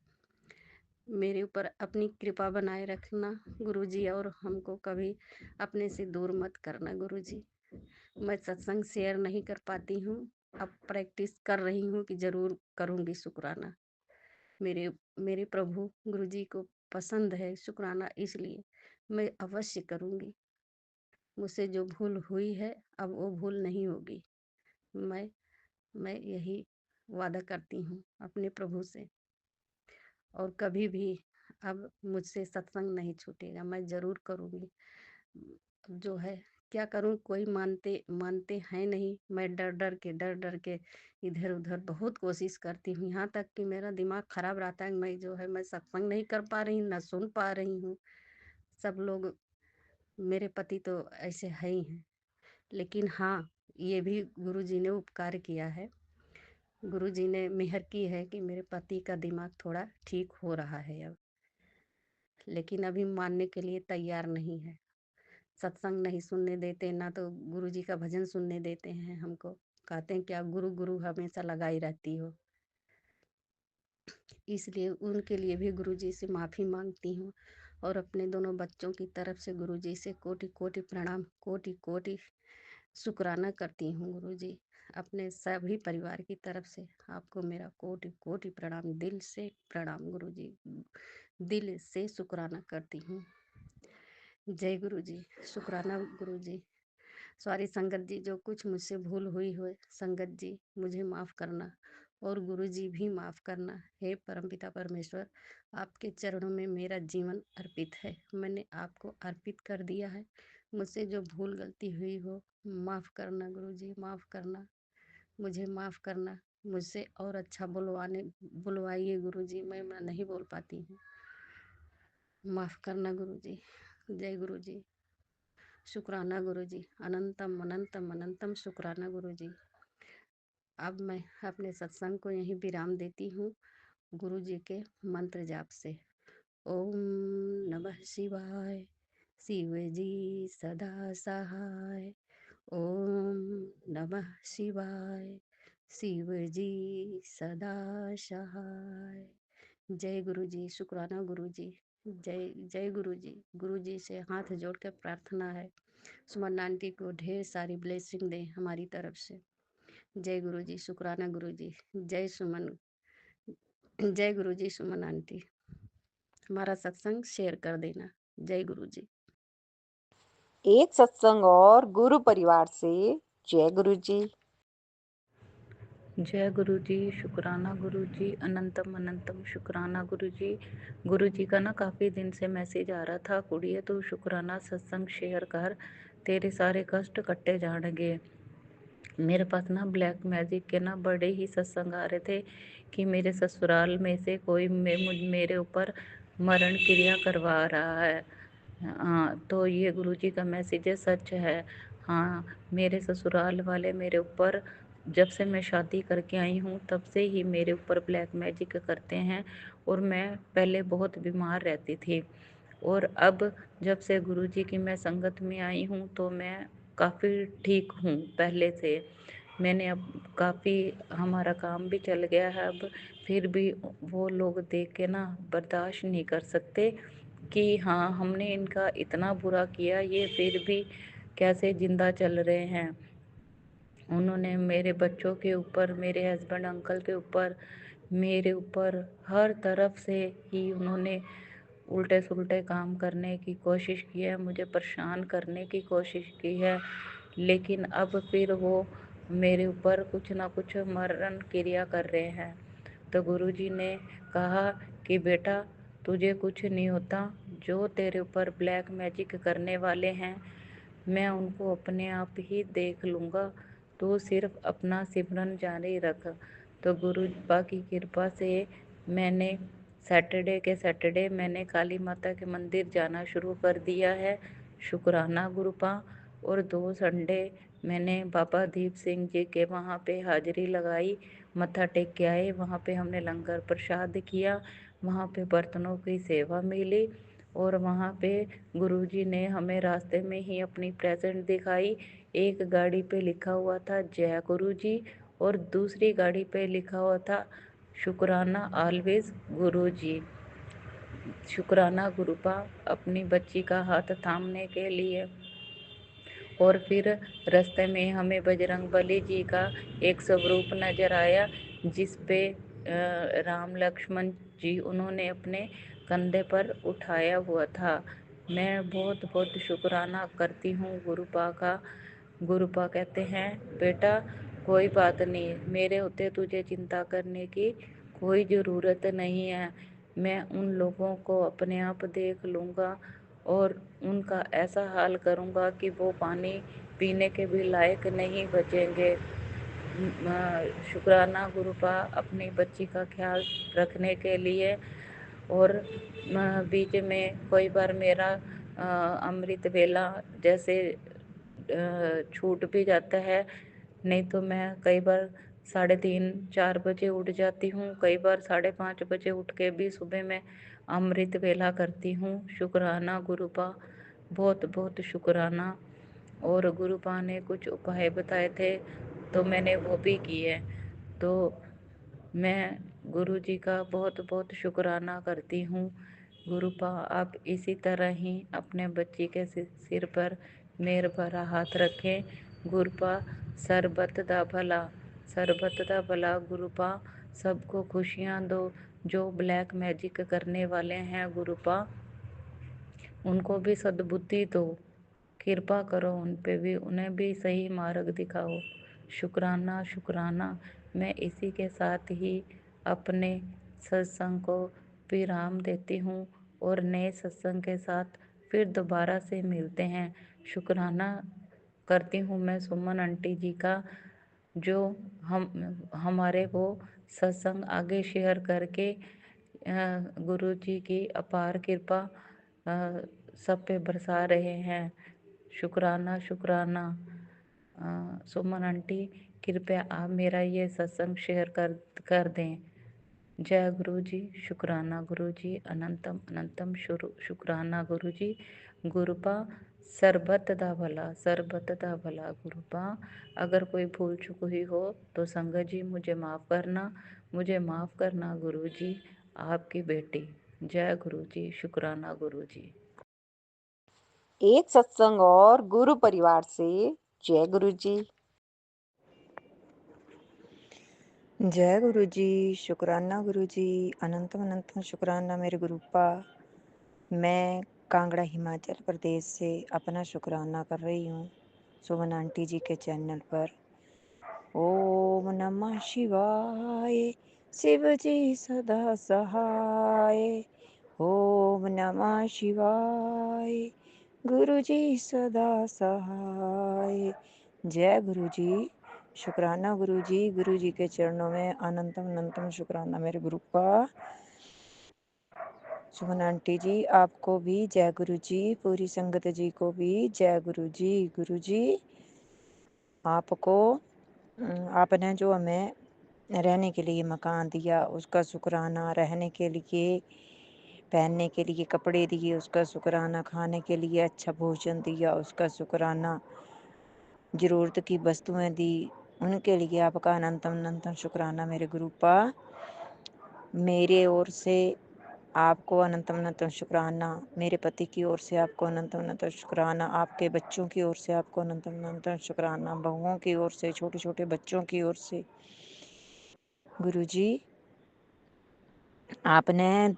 मेरे ऊपर अपनी कृपा बनाए रखना गुरु जी, और हमको कभी अपने से दूर मत करना गुरु जी। मैं सत्संग शेयर नहीं कर पाती हूँ, अब प्रैक्टिस कर रही हूँ कि ज़रूर करूँगी शुक्राना। मेरे मेरे प्रभु गुरु जी को पसंद है शुक्राना, इसलिए मैं अवश्य करूँगी। मुझसे जो भूल हुई है अब वो भूल नहीं होगी। मैं मैं यही वादा करती हूँ अपने प्रभु से, और कभी भी अब मुझसे सत्संग नहीं छूटेगा, मैं ज़रूर करूँगी। जो है क्या करूँ, कोई मानते हैं नहीं। मैं डर डर के इधर उधर बहुत कोशिश करती हूँ, यहाँ तक कि मेरा दिमाग खराब रहता है। मैं सत्संग नहीं कर पा रही, ना सुन पा रही हूँ। सब लोग, मेरे पति तो ऐसे है ही हैं, लेकिन हाँ, ये भी गुरु जी ने उपकार किया है। गुरु जी ने मेहर की है कि मेरे पति का दिमाग थोड़ा ठीक हो रहा है अब, लेकिन अभी मानने के लिए तैयार नहीं है। सत्संग नहीं सुनने देते, ना तो गुरु जी का भजन सुनने देते हैं हमको। कहते हैं क्या गुरु गुरु हमेशा लगाई रहती हो। इसलिए उनके लिए भी गुरु जी से माफ़ी मांगती हूँ, और अपने दोनों बच्चों की तरफ से गुरु जी से कोटि कोटि प्रणाम, कोटि कोटि शुक्राना करती हूँ गुरु जी। अपने सभी परिवार की तरफ से आपको मेरा कोटि कोटि प्रणाम, दिल से प्रणाम गुरु जी, दिल से शुक्राना करती हूँ। जय गुरु जी। शुक्राना गुरु जी। सॉरी संगत जी, जो कुछ मुझसे भूल हुई हो संगत जी मुझे माफ़ करना, और गुरु जी भी माफ़ करना। हे परमपिता परमेश्वर, आपके चरणों में मेरा जीवन अर्पित है, मैंने आपको अर्पित कर दिया है। मुझसे जो भूल गलती हुई हो माफ़ करना गुरु जी, माफ़ करना, मुझे माफ़ करना। मुझसे और अच्छा बुलवाइए गुरु जी, मैं नहीं बोल पाती हूँ। माफ़ करना गुरु जी। जय गुरु जी। शुक्राना गुरु जी, अनंतम अनंतम अनंतम शुक्राना गुरु जी। अब मैं अपने सत्संग को यहीं विराम देती हूँ गुरु जी के मंत्र जाप से। ओम नमः शिवाय, शिव जी सदा सहाय। ओम नमः शिवाय, शिव जी सदा सहाय। जय गुरु जी। शुक्राना गुरु जी। जय जय गुरु जी। गुरु जी से हाथ जोड़ कर प्रार्थना है, सुमन आंटी को ढेर सारी ब्लेसिंग दें हमारी तरफ से। जय गुरु जी। शुक्राना गुरु जी। जय सुमन, जय गुरु जी। सुमन आंटी, हमारा सत्संग शेयर कर देना। जय गुरु जी। एक सत्संग और गुरु परिवार से। जय गुरु जी। जय गुरु जी। शुक्राना गुरु जी, अनंतम अनंतम शुक्राना गुरु जी। गुरु जी का ना काफ़ी दिन से मैसेज आ रहा था, कुड़िए तू शुक्राना सत्संग शेयर कर, तेरे सारे कष्ट कट्टे जाएंगे। मेरे पास ना ब्लैक मैजिक के ना बड़े ही सत्संग आ रहे थे कि मेरे ससुराल में से कोई मेरे ऊपर मरण क्रिया करवा रहा है। हाँ, तो ये गुरु जी का मैसेज है, सच है। हाँ, मेरे ससुराल वाले मेरे ऊपर, जब से मैं शादी करके आई हूँ तब से ही मेरे ऊपर ब्लैक मैजिक करते हैं, और मैं पहले बहुत बीमार रहती थी, और अब जब से गुरु जी की मैं संगत में आई हूँ तो मैं काफ़ी ठीक हूँ पहले से। मैंने अब काफ़ी, हमारा काम भी चल गया है अब, फिर भी वो लोग देख के ना बर्दाश्त नहीं कर सकते कि हाँ, हमने इनका इतना बुरा किया, ये फिर भी कैसे जिंदा चल रहे हैं। उन्होंने मेरे बच्चों के ऊपर, मेरे हस्बैंड अंकल के ऊपर, मेरे ऊपर हर तरफ से ही उन्होंने उल्टे सुलटे काम करने की कोशिश की है, मुझे परेशान करने की कोशिश की है। लेकिन अब फिर वो मेरे ऊपर कुछ ना कुछ मरण क्रिया कर रहे हैं। तो गुरुजी ने कहा कि बेटा तुझे कुछ नहीं होता, जो तेरे ऊपर ब्लैक मैजिक करने वाले हैं मैं उनको अपने आप ही देख लूँगा, तू सिर्फ अपना सिमरन जारी रख। तो गुरु बाबा की कृपा से मैंने सैटरडे के सैटरडे मैंने काली माता के मंदिर जाना शुरू कर दिया है, शुक्राना गुरुपा। और 2 संडे मैंने बाबा दीप सिंह जी के वहाँ पे हाजिरी लगाई, मत्था टेक के आए, वहाँ पे हमने लंगर प्रसाद किया, वहाँ पे बर्तनों की सेवा मिली। और वहाँ पे गुरुजी ने हमें रास्ते में ही अपनी प्रेजेंट दिखाई। एक गाड़ी पे लिखा हुआ था जय गुरुजी और दूसरी गाड़ी पे लिखा हुआ था शुक्राना ऑलवेज गुरुजी। शुक्राना गुरुपा अपनी बच्ची का हाथ थामने के लिए। और फिर रास्ते में हमें बजरंग बली जी का एक स्वरूप नजर आया, जिस पे राम लक्ष्मण जी उन्होंने अपने कंधे पर उठाया हुआ था। मैं बहुत बहुत शुक्राना करती हूँ गुरुपा का। गुरुपा कहते हैं बेटा कोई बात नहीं, मेरे होते तुझे चिंता करने की कोई ज़रूरत नहीं है। मैं उन लोगों को अपने आप देख लूँगा और उनका ऐसा हाल करूँगा कि वो पानी पीने के भी लायक नहीं बचेंगे। शुक्राना गुरुपा अपनी बच्ची का ख्याल रखने के लिए। और बीच में कोई बार मेरा अमृत वेला जैसे छूट भी जाता है, नहीं तो मैं कई बार 3:30-4 बजे उठ जाती हूँ, कई बार 5:30 बजे उठ के भी सुबह में अमृत वेला करती हूँ। शुक्राना गुरुपा, बहुत बहुत शुक्राना। और गुरुपा ने कुछ उपाय बताए थे तो मैंने वो भी किए। तो मैं गुरु जी का बहुत बहुत शुक्राना करती हूँ। गुरुपा आप इसी तरह ही अपने बच्ची के सिर पर मेहर भरा हाथ रखें। गुरुपा सरबत दा भला, सरबत दा भला गुरुपा, सबको खुशियाँ दो। जो ब्लैक मैजिक करने वाले हैं गुरुपा उनको भी सद्बुद्धि दो, कृपा करो उन पे भी, उन्हें भी सही मार्ग दिखाओ। शुक्राना शुक्राना। मैं इसी के साथ ही अपने सत्संग को विराम देती हूँ और नए सत्संग के साथ फिर दोबारा से मिलते हैं। शुक्राना करती हूँ मैं सुमन आंटी जी का, जो हमारे वो सत्संग आगे शेयर करके गुरु जी की अपार कृपा सब पे बरसा रहे हैं। शुक्राना शुक्राना। सुमन आंटी कृपया आप मेरा ये सत्संग शेयर कर दें। जय गुरु जी। शुक्राना गुरु जी। अनंतम अनंतम शुक्राना गुरु जी। गुरुपा सरबत दा भला, सरबत दा भला गुरुपा। अगर कोई भूल चूक हुई हो तो संगत जी मुझे माफ़ करना, मुझे माफ़ करना गुरु जी। आपकी बेटी। जय गुरु जी। शुक्राना गुरु जी। एक सत्संग और गुरु परिवार से जय गुरु जी। जय गुरु जी। शुक्राना गुरु जी। अनंतम अनंतम शुक्राना मेरे गुरुपा। मैं कांगड़ा हिमाचल प्रदेश से अपना शुक्राना कर रही हूँ सुमन आंटी जी के चैनल पर। ओम नमः शिवाय, शिव जी सदा सहाय। ओम नमः शिवाय, गुरु जी सदा सहाय। जय गुरु जी। शुक्राना गुरु जी के चरणों में अनंतम अनंतम शुक्राना मेरे गुरुपा। सुमन आंटी जी आपको भी जय गुरु जी, पूरी संगत जी को भी जय गुरु जी। गुरु जी आपको आपने जो हमें रहने के लिए मकान दिया उसका शुक्राना, रहने के लिए पहनने के लिए कपड़े दिए उसका शुक्राना, खाने के लिए अच्छा भोजन दिया उसका शुक्राना, ज़रूरत की वस्तुएं दी उनके लिए आपका अनंतम अनंतम शुक्राना मेरे गुरुपा। मेरे ओर से आपको अनंत अनंत शुक्राना, मेरे पति की ओर से आपको अनंत अनंत शुक्राना, आपके बच्चों की ओर से आपको अनंत अनंत शुक्राना, बहुओं की ओर से, छोटे छोटे बच्चों की ओर से। गुरुजी, आपने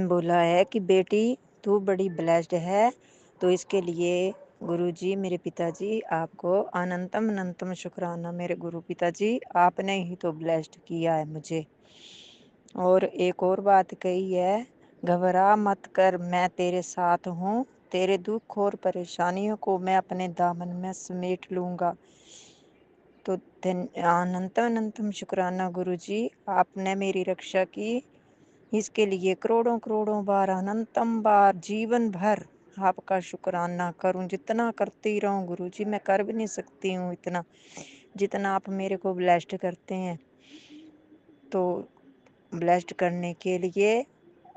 बोला है कि बेटी तू बड़ी ब्लेस्ड है, तो इसके लिए गुरुजी, मेरे पिताजी, आपको अनंतम अनंतम शुक्राना। मेरे गुरु पिताजी, आपने ही तो ब्लेस्ड किया है मुझे। और एक और बात कही है, घबरा मत कर, मैं तेरे साथ हूँ, तेरे दुख और परेशानियों को मैं अपने दामन में समेट लूँगा। तो अनंतम अनंतम शुक्राना गुरुजी, आपने मेरी रक्षा की, इसके लिए करोड़ों करोड़ों बार, अनंतम बार, जीवन भर आपका शुक्राना करूं। जितना करती रहूं गुरुजी, मैं कर भी नहीं सकती हूँ इतना, जितना आप मेरे को ब्लेस्ड करते हैं। तो ब्लेस्ड करने के लिए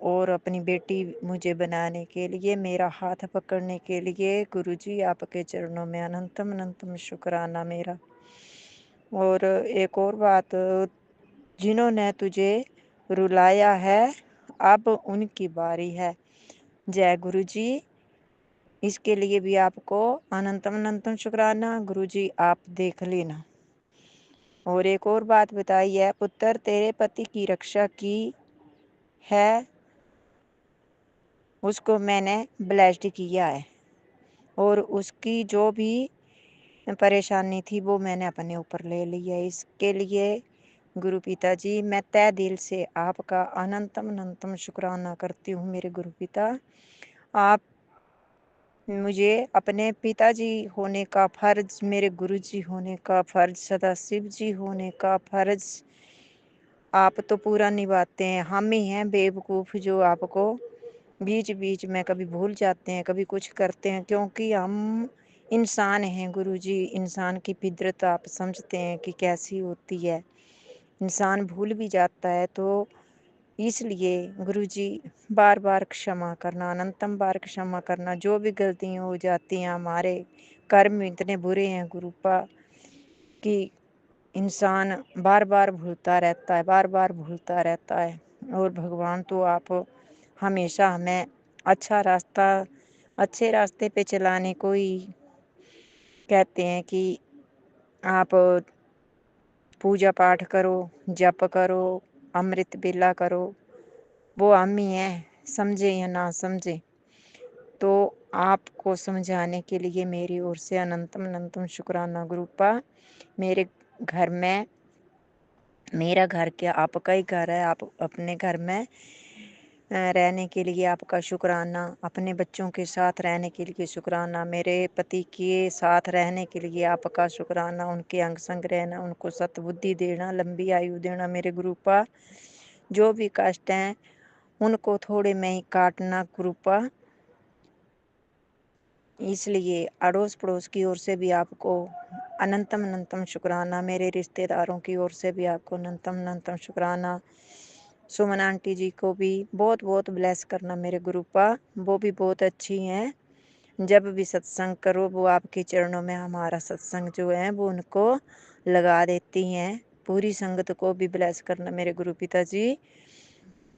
और अपनी बेटी मुझे बनाने के लिए, मेरा हाथ पकड़ने के लिए गुरुजी, आपके चरणों में अनंतम अनंतम शुक्राना मेरा। और एक और बात, जिन्होंने तुझे रुलाया है, अब उनकी बारी है। जय गुरुजी, इसके लिए भी आपको अनंतम अनंतम शुक्राना। गुरुजी, आप देख लेना। और एक और बात बताई है, पुत्र तेरे पति की रक्षा की है, उसको मैंने ब्लेस्ड किया है, और उसकी जो भी परेशानी थी वो मैंने अपने ऊपर ले ली है। इसके लिए गुरु पिताजी, मैं तहे दिल से आपका अनंतम अनंतम शुक्राना करती हूँ। मेरे गुरु पिता, आप मुझे अपने पिताजी होने का फर्ज, मेरे गुरुजी होने का फर्ज, सदाशिव जी होने का फर्ज आप तो पूरा निभाते हैं। हम ही हैं बेवकूफ़ जो आपको बीच बीच में कभी भूल जाते हैं, कभी कुछ करते हैं, क्योंकि हम इंसान हैं गुरुजी। इंसान की फितरत आप समझते हैं कि कैसी होती है, इंसान भूल भी जाता है। तो इसलिए गुरुजी, बार बार क्षमा करना, अनंतम बार क्षमा करना। जो भी गलतियाँ हो जाती हैं, हमारे कर्म इतने बुरे हैं गुरुपा कि इंसान बार बार भूलता रहता है, बार बार भूलता रहता है। और भगवान तो आप हमेशा हमें अच्छा रास्ता, अच्छे रास्ते पे चलाने को ही कहते हैं कि आप पूजा पाठ करो, जप करो, अमृत बेला करो। वो हम ही हैं, समझे या ना समझे। तो आपको समझाने के लिए मेरी ओर से अनंतम अनंतम शुक्राना गुरुपा। मेरे घर में, मेरा घर क्या आपका ही घर है, आप अपने घर में रहने के लिए आपका शुक्राना, अपने बच्चों के साथ रहने के लिए शुक्राना, मेरे पति के साथ रहने के लिए आपका शुक्राना, उनके अंग संग रहना, उनको सतबुद्धि देना, लंबी आयु देना। मेरे गुरुपा, जो भी कष्ट हैं उनको थोड़े में ही काटना गुरुपा। इसलिए अड़ोस पड़ोस की ओर से भी आपको अनंतम अनंतम शुक्राना, मेरे रिश्तेदारों की ओर से भी आपको अनंतम अनंतम शुक्राना। सुमन आंटी जी को भी बहुत बहुत ब्लेस करना मेरे गुरुपा, वो भी बहुत अच्छी हैं। जब भी सत्संग करो वो आपके चरणों में हमारा सत्संग जो है वो उनको लगा देती हैं। पूरी संगत को भी ब्लेस करना मेरे गुरु पिताजी।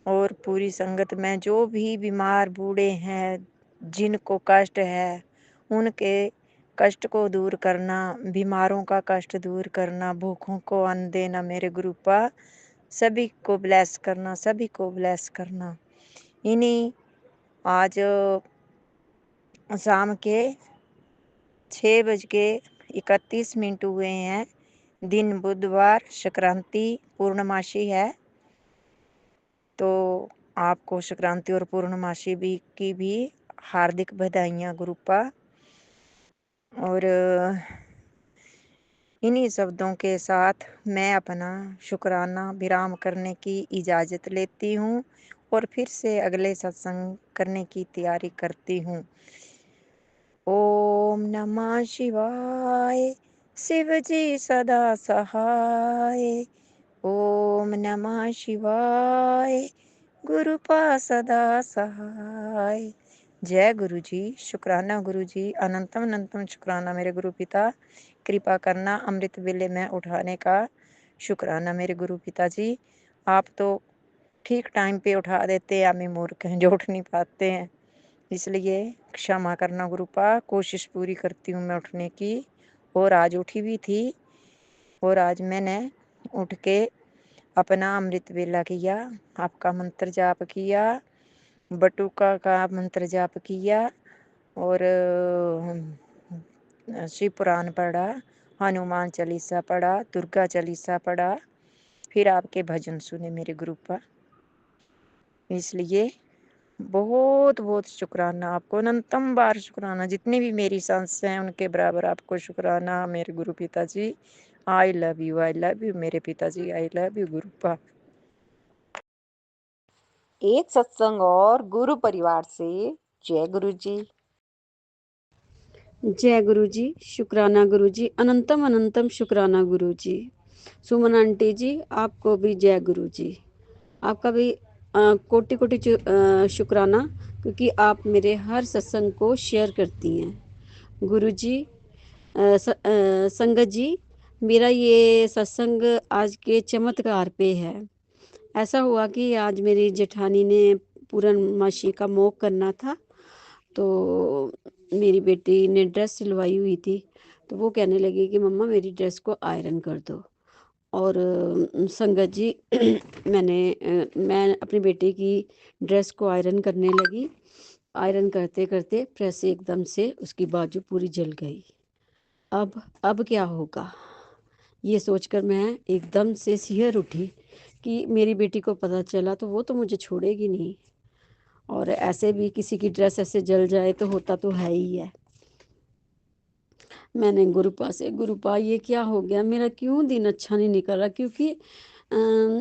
और पूरी संगत में जो भी बीमार बूढ़े हैं, जिनको कष्ट है, उनके कष्ट को दूर करना, बीमारों का कष्ट दूर करना, भूखों को अन्न देना मेरे गुरुपा। सभी को ब्लेस करना, सभी को ब्लेस करना। इन्हीं आज शाम के 6:31 हुए हैं, दिन बुधवार, संक्रांति पूर्णमासी है। तो आपको संक्रांति और पूर्णमासी की भी हार्दिक बधाइयाँ गुरुपा। और इन्हीं शब्दों के साथ मैं अपना शुक्राना विराम करने की इजाज़त लेती हूँ और फिर से अगले सत्संग करने की तैयारी करती हूँ। ओम नमः शिवाय, शिव जी सदा सहाय। ओम नमः शिवाय, गुरुपा सदा सहाय। जय गुरु जी, शुक्राना गुरु जी, अनंतम अनंतम शुक्राना मेरे गुरु पिता। कृपा करना अमृत वेले में उठाने का शुक्राना मेरे गुरु पिताजी। आप तो ठीक टाइम पे उठा देते, हमें मूर्ख हैं जो उठ नहीं पाते हैं, इसलिए क्षमा करना गुरुपा। कोशिश पूरी करती हूँ मैं उठने की, और आज उठी भी थी। और आज मैंने उठ के अपना अमृत वेला किया, आपका मंत्र जाप किया, बटुका का मंत्र जाप किया, और शिव पुराण पढ़ा, हनुमान चालीसा पढ़ा, दुर्गा चालीसा पढ़ा, फिर आपके भजन सुने मेरे गुरुपा। इसलिए बहुत बहुत शुक्राना आपको, अनंतम बार शुक्राना। जितनी भी मेरी सांस हैं उनके बराबर आपको शुक्राना मेरे गुरु पिताजी। आई love you, I love you मेरे पिताजी, आई लव यू गुरुपा। एक सत्संग और गुरु परिवार से जय गुरु जी। जय गुरु जी, शुक्राना गुरु जी, अनंतम अनंतम शुक्राना गुरु जी। सुमन आंटी जी, आपको भी जय गुरु जी। आपका भी कोटि कोटि शुक्राना, क्योंकि आप मेरे हर सत्संग को शेयर करती हैं गुरु जी। संगत जी, मेरा ये सत्संग आज के चमत्कार पे है। ऐसा हुआ कि आज मेरी जेठानी ने पूर्णमासी का मोक करना था, तो मेरी बेटी ने ड्रेस सिलवाई हुई थी, तो वो कहने लगी कि मम्मा मेरी ड्रेस को आयरन कर दो। और संगत जी मैं अपनी बेटी की ड्रेस को आयरन करने लगी। आयरन करते करते प्रेस एकदम से उसकी बाजू पूरी जल गई। अब क्या होगा, ये सोचकर मैं एकदम से सिहर उठी कि मेरी बेटी को पता चला तो वो तो मुझे छोड़ेगी नहीं। और ऐसे भी किसी की ड्रेस ऐसे जल जाए तो होता तो है ही है। मैंने गुरुपा से, गुरुपा ये क्या हो गया, मेरा क्यों दिन अच्छा नहीं निकल रहा, क्योंकि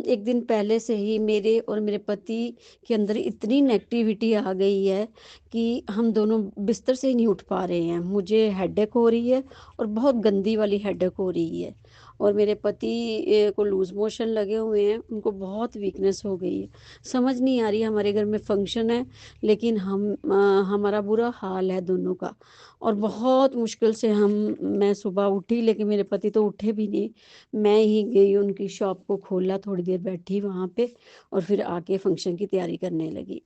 एक दिन पहले से ही मेरे और मेरे पति के अंदर इतनी नेगेटिविटी आ गई है कि हम दोनों बिस्तर से ही नहीं उठ पा रहे हैं। मुझे हेडेक हो रही है, और बहुत गंदी वाली हेडेक हो रही है। और मेरे पति को लूज मोशन लगे हुए हैं, उनको बहुत वीकनेस हो गई है। समझ नहीं आ रही, हमारे घर में फंक्शन है लेकिन हमारा बुरा हाल है दोनों का। और बहुत मुश्किल से मैं सुबह उठी, लेकिन मेरे पति तो उठे भी नहीं। मैं ही गई, उनकी शॉप को खोला, थोड़ी देर बैठी वहाँ पे, और फिर आके फंक्शन की तैयारी करने लगी।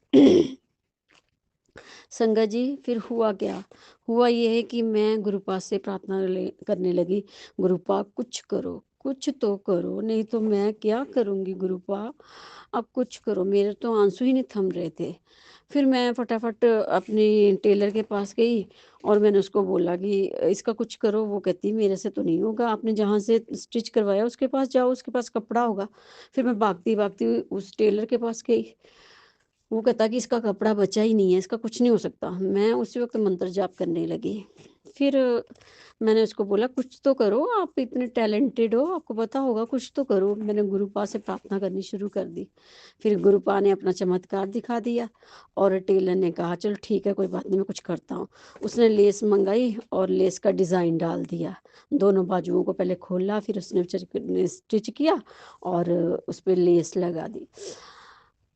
संगत जी, फिर हुआ क्या, हुआ ये है कि मैं गुरुपा से प्रार्थना करने लगी, गुरुपा कुछ करो, कुछ तो करो, नहीं तो मैं क्या करूँगी गुरुपा, अब कुछ करो। मेरे तो आंसू ही नहीं थम रहे थे। फिर मैं फटाफट अपनी टेलर के पास गई और मैंने उसको बोला कि इसका कुछ करो। वो कहती मेरे से तो नहीं होगा, आपने जहाँ से स्टिच करवाया उसके पास जाओ, उसके पास कपड़ा होगा। फिर मैं भागती भागती उस टेलर के पास गई। वो कहता कि इसका कपड़ा बचा ही नहीं है, इसका कुछ नहीं हो सकता। मैं उसी वक्त मंत्र जाप करने लगी। फिर मैंने उसको बोला कुछ तो करो, आप इतने टैलेंटेड हो, आपको पता होगा, कुछ तो करो। मैंने गुरुपा से प्रार्थना करनी शुरू कर दी। फिर गुरुपा ने अपना चमत्कार दिखा दिया और टेलर ने कहा चलो ठीक है, कोई बात नहीं, मैं कुछ करता हूँ। उसने लेस मंगाई और लेस का डिज़ाइन डाल दिया। दोनों बाजुओं को पहले खोला, फिर उसने स्टिच किया और उस पर लेस लगा दी,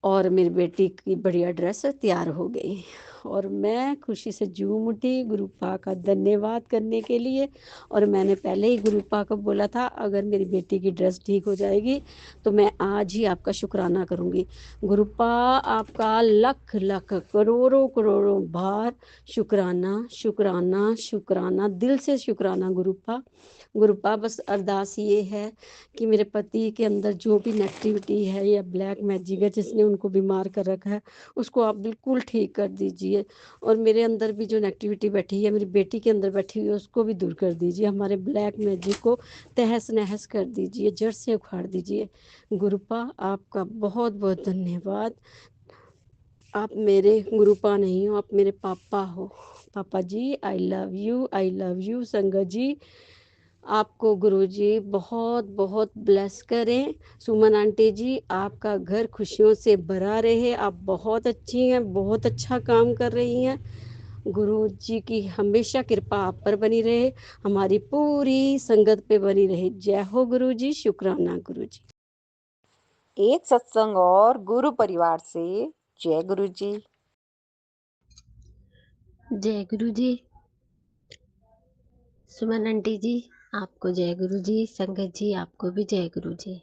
और मेरी बेटी की बढ़िया ड्रेस तैयार हो गई। और मैं खुशी से झूम उठी गुरुपा का धन्यवाद करने के लिए। और मैंने पहले ही गुरुपा को बोला था अगर मेरी बेटी की ड्रेस ठीक हो जाएगी तो मैं आज ही आपका शुक्राना करूँगी। गुरुपा आपका लख लख करोड़ों करोड़ों बार शुक्राना शुक्राना शुक्राना, दिल से शुक्राना गुरुपा। गुरुपा बस अरदास ये है कि मेरे पति के अंदर जो भी नेगेटिविटी है या ब्लैक मैजिक है जिसने उनको बीमार कर रखा है, उसको आप बिल्कुल ठीक कर दीजिए। और मेरे अंदर भी जो नेगेटिविटी बैठी है, मेरी बेटी के अंदर बैठी हुई है, उसको भी दूर कर दीजिए। हमारे ब्लैक मैजिक को तहस नहस कर दीजिए, जड़ से उखाड़ दीजिए। गुरुपा आपका बहुत बहुत धन्यवाद। आप मेरे गुरुपा नहीं हो, आप मेरे पापा हो। पापा जी I love you, I love you. संगत जी, आपको गुरुजी बहुत बहुत ब्लेस करें। सुमन आंटी जी, आपका घर खुशियों से भरा रहे। आप बहुत अच्छी हैं, बहुत अच्छा काम कर रही हैं। गुरु जी की हमेशा कृपा आप पर बनी रहे, हमारी पूरी संगत पे बनी रहे। जय हो गुरु जी, शुक्राना गुरु जी। एक सत्संग और गुरु परिवार से जय गुरु जी। जय गुरु जी। सुमन आंटी जी, आपको जय गुरु जी। संगत जी, आपको भी जय गुरु जी।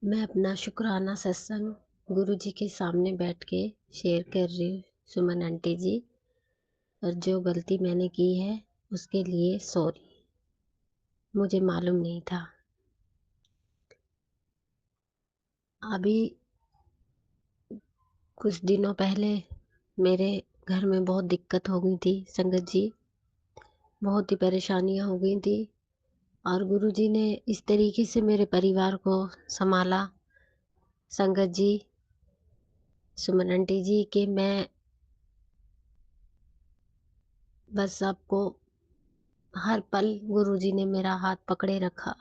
मैं अपना शुक्राना सत्संग गुरु जी के सामने बैठ के शेयर कर रही हूँ सुमन आंटी जी। और जो गलती मैंने की है उसके लिए सॉरी, मुझे मालूम नहीं था। अभी कुछ दिनों पहले मेरे घर में बहुत दिक्कत हो गई थी संगत जी, बहुत ही परेशानियां हो गई थी। और गुरु जी ने इस तरीके से मेरे परिवार को संभाला संगत जी, सुमन आंटी जी, कि मैं बस आपको हर पल गुरु जी ने मेरा हाथ पकड़े रखा।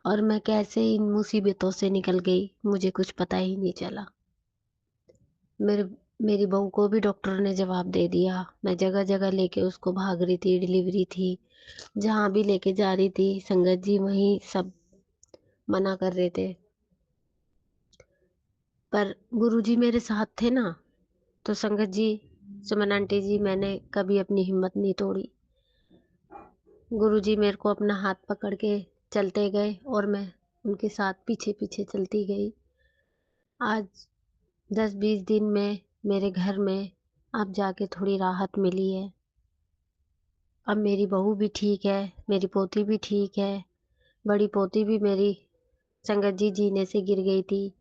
और मैं कैसे इन मुसीबतों से निकल गई मुझे कुछ पता ही नहीं चला। मेरे मेरी बहू को भी डॉक्टर ने जवाब दे दिया। मैं जगह जगह लेके उसको भाग रही थी, डिलीवरी थी, जहाँ भी लेके जा रही थी संगत जी वहीं सब मना कर रहे थे। पर गुरुजी मेरे साथ थे ना, तो संगत जी, सुमन आंटी जी, मैंने कभी अपनी हिम्मत नहीं तोड़ी। गुरुजी मेरे को अपना हाथ पकड़ के चलते गए और मैं उनके साथ पीछे पीछे चलती गई। आज 10-20 दिन में मेरे घर में अब जाके थोड़ी राहत मिली है। अब मेरी बहू भी ठीक है, मेरी पोती भी ठीक है, बड़ी पोती भी मेरी संगत जी जीने से गिर गई थी।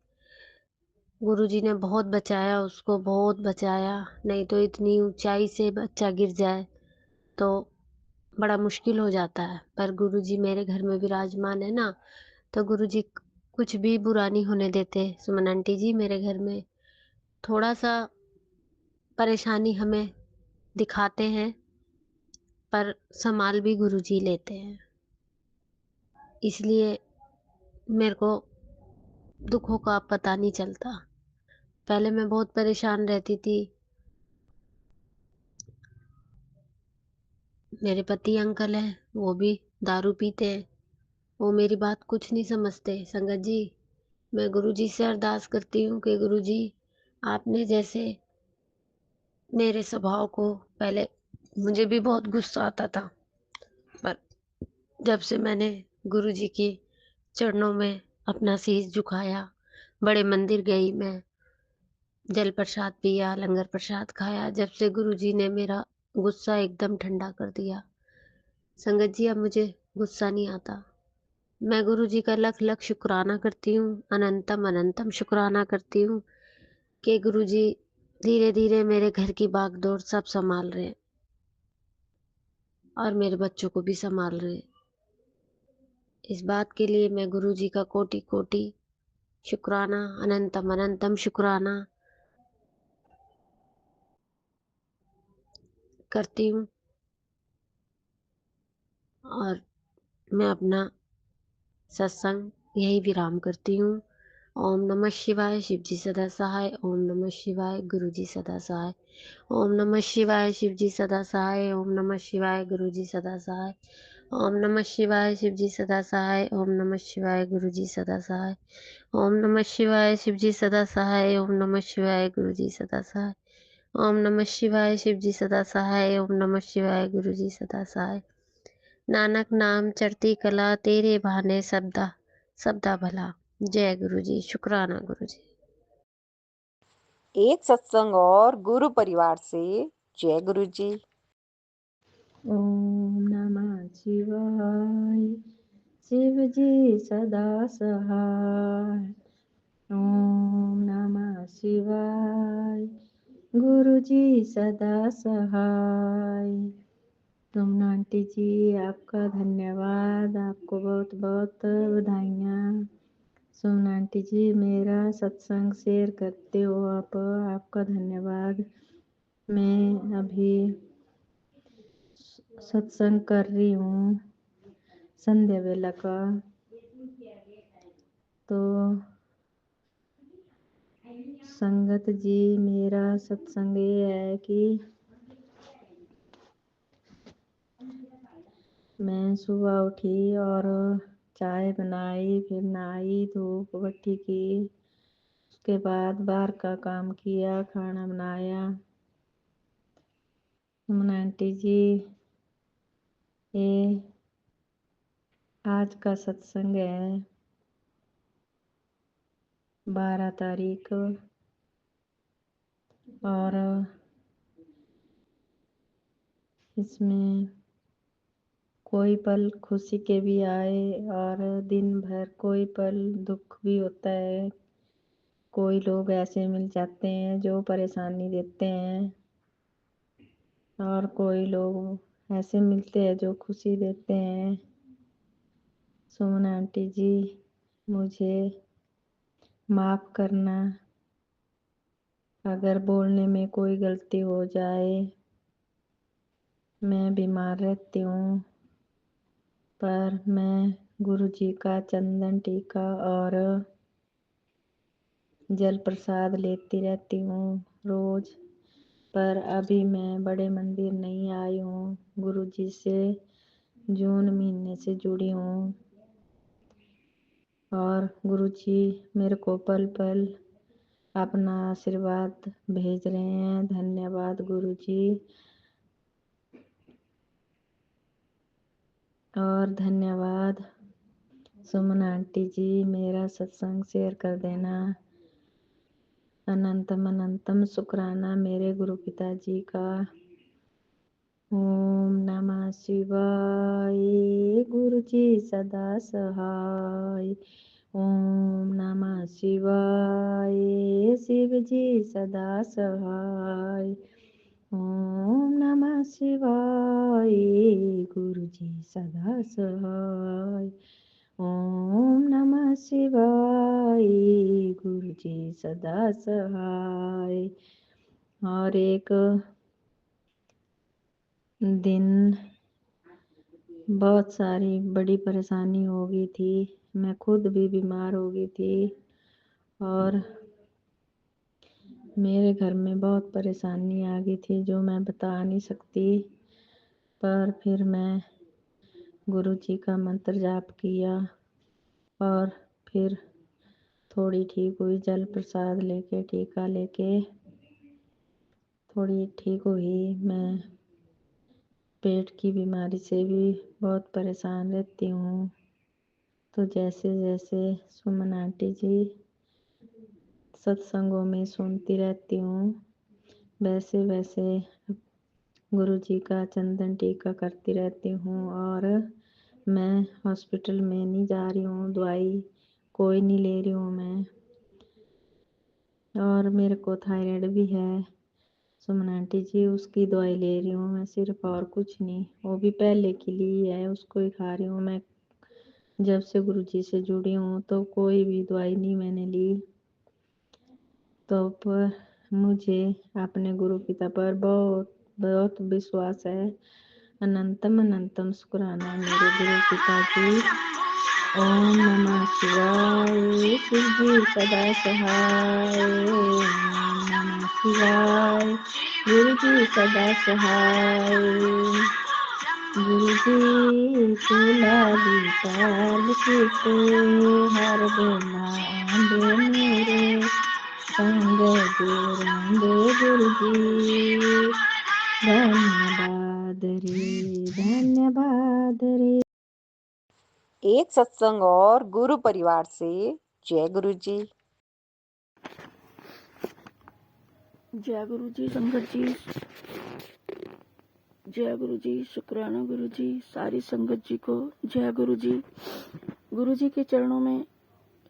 गुरुजी ने बहुत बचाया उसको, बहुत बचाया, नहीं तो इतनी ऊंचाई से बच्चा गिर जाए तो बड़ा मुश्किल हो जाता है। पर गुरुजी मेरे घर में विराजमान है ना, तो गुरुजी कुछ भी बुरा नहीं होने देते। सुमन आंटी जी, मेरे घर में थोड़ा सा परेशानी हमें दिखाते हैं पर संभाल भी गुरुजी लेते हैं। इसलिए मेरे को दुखों का पता नहीं चलता। पहले मैं बहुत परेशान रहती थी। मेरे पति अंकल हैं, वो भी दारू पीते हैं, वो मेरी बात कुछ नहीं समझते। संगत जी, मैं गुरुजी से अरदास करती हूँ कि गुरुजी, आपने जैसे मेरे स्वभाव को, पहले मुझे भी बहुत गुस्सा आता था, पर जब से मैंने गुरुजी के चरणों में अपना शीश झुकाया, बड़े मंदिर गई मैं, जल प्रसाद पिया, लंगर प्रसाद खाया, जब से गुरुजी ने मेरा गुस्सा एकदम ठंडा कर दिया। संगत जी, अब मुझे गुस्सा नहीं आता। मैं गुरुजी का लख लख शुक्राना करती हूँ, अनंतम अनंतम शुक्राना करती हूँ कि गुरुजी धीरे धीरे मेरे घर की बागडोर सब संभाल रहे हैं और मेरे बच्चों को भी संभाल रहे हैं। इस बात के लिए मैं गुरुजी का कोटि कोटि शुक्राना, अनंतम अनंतम शुक्राना करती हूँ। और मैं अपना सत्संग यही विराम करती हूँ। ओम नमः शिवाय, शिव जी सदा सहाय। ओम नमः शिवाय, गुरु जी सदा सहाय। ओम नमः शिवाय, शिव जी सदा सहाय। ओम नमः शिवाय, गुरु जी सदा सहाय। ओम नमः शिवाय, शिव जी सदा सहाय। ओम नमः शिवाय, गुरु जी सदा सहाय। ओम नमः शिवाय, शिव जी सदा सहाय। ओम नमः शिवाय, गुरु जी सदा सहाय। ओम नमः शिवाय, शिव जी सदा सहाय। ओम नमः शिवाय, गुरु जी सदा सहाय। नानक नाम चढ़ती कला, तेरे बहाने सबदा सबदा भला। जय गुरु जी, शुक्राना गुरु जी। एक सत्संग और गुरु परिवार से। जय गुरु जी। ओम नमः शिवाय, शिव जी सदा सहाय। ओम नमः शिवाय, गुरु जी सदा सहाय। तुम आंटी जी, आपका धन्यवाद, आपको बहुत बहुत बधाइयाँ। सुमन आंटी जी, मेरा सत्संग शेयर करते हो आप, आपका धन्यवाद। मैं अभी सत्संग कर रही हूँ संध्या वेला का, तो संगत जी, मेरा सत्संग ये है कि मैं सुबह उठी और चाय बनाई, फिर नहाई, धूप बत्ती की, उसके बाद बाहर का काम किया, खाना बनाया। सुमन आंटी जी, ये आज का सत्संग है, 12 तारीख। और इसमें कोई पल खुशी के भी आए और दिन भर कोई पल दुख भी होता है। कोई लोग ऐसे मिल जाते हैं जो परेशानी देते हैं और कोई लोग ऐसे मिलते हैं जो खुशी देते हैं। सुमन आंटी जी, मुझे माफ़ करना अगर बोलने में कोई गलती हो जाए। मैं बीमार रहती हूँ, पर मैं गुरु जी का चंदन टीका और जल प्रसाद लेती रहती हूँ रोज। पर अभी मैं बड़े मंदिर नहीं आई हूँ। गुरु जी से जून महीने से जुड़ी हूँ और गुरु जी मेरे को पल पल अपना आशीर्वाद भेज रहे हैं। धन्यवाद गुरु जी। और धन्यवाद सुमन आंटी जी, मेरा सत्संग शेयर कर देना। अनंतम अनंतम शुक्राना मेरे गुरु पिताजी का। ओम नमः शिवाय। गुरु जी सदा सहाय। ओम नमः शिवाय। शिव जी सदा सहाय। ओम नमः शिवाय। गुरु जी सदा सहाय। ओम नमः शिवाय। गुरु जी सदा सहाय। और एक दिन बहुत सारी बड़ी परेशानी हो गई थी। मैं खुद भी बीमार हो गई थी और मेरे घर में बहुत परेशानी आ गई थी जो मैं बता नहीं सकती। पर फिर मैं गुरु जी का मंत्र जाप किया और फिर थोड़ी ठीक हुई। जल प्रसाद लेके टीका लेके थोड़ी ठीक हुई। मैं पेट की बीमारी से भी बहुत परेशान रहती हूँ। तो जैसे जैसे सुमन आंटी जी सत्संगों में सुनती रहती हूँ, वैसे वैसे गुरु जी का चंदन टीका करती रहती हूँ। और मैं हॉस्पिटल में नहीं जा रही हूँ, दवाई कोई नहीं ले रही हूँ मैं। और मेरे को थायराइड भी है सुमन आंटी जी, उसकी दवाई ले रही हूँ मैं सिर्फ, और कुछ नहीं। वो भी पहले की ली है, उसको ही खा रही हूँ मैं। जब से गुरु जी से जुड़ी हूँ तो कोई भी दवाई नहीं मैंने ली। तो पर मुझे अपने गुरु पिता पर बहुत बहुत विश्वास है। अनंतम अनंतम शुक्राना मेरे गुरु पिताजी। ओम नमः शिवाय। शिव जी सदा सहाय। ओम नमः शिवाय। गुरु जी सदा सहाय। गुरु जी तुला विशाल किसे हर बेला आंदे मेरे संग जोड़ेंगे गुरु जी। धन्यवाद रे, धन्यवाद रे। एक सत्संग और गुरु परिवार से जय गुरु जी। जय गुरु जी संगत जी। जय गुरु जी। शुक्राना गुरु जी। सारी संगत जी को जय गुरु जी। गुरु जी के चरणों में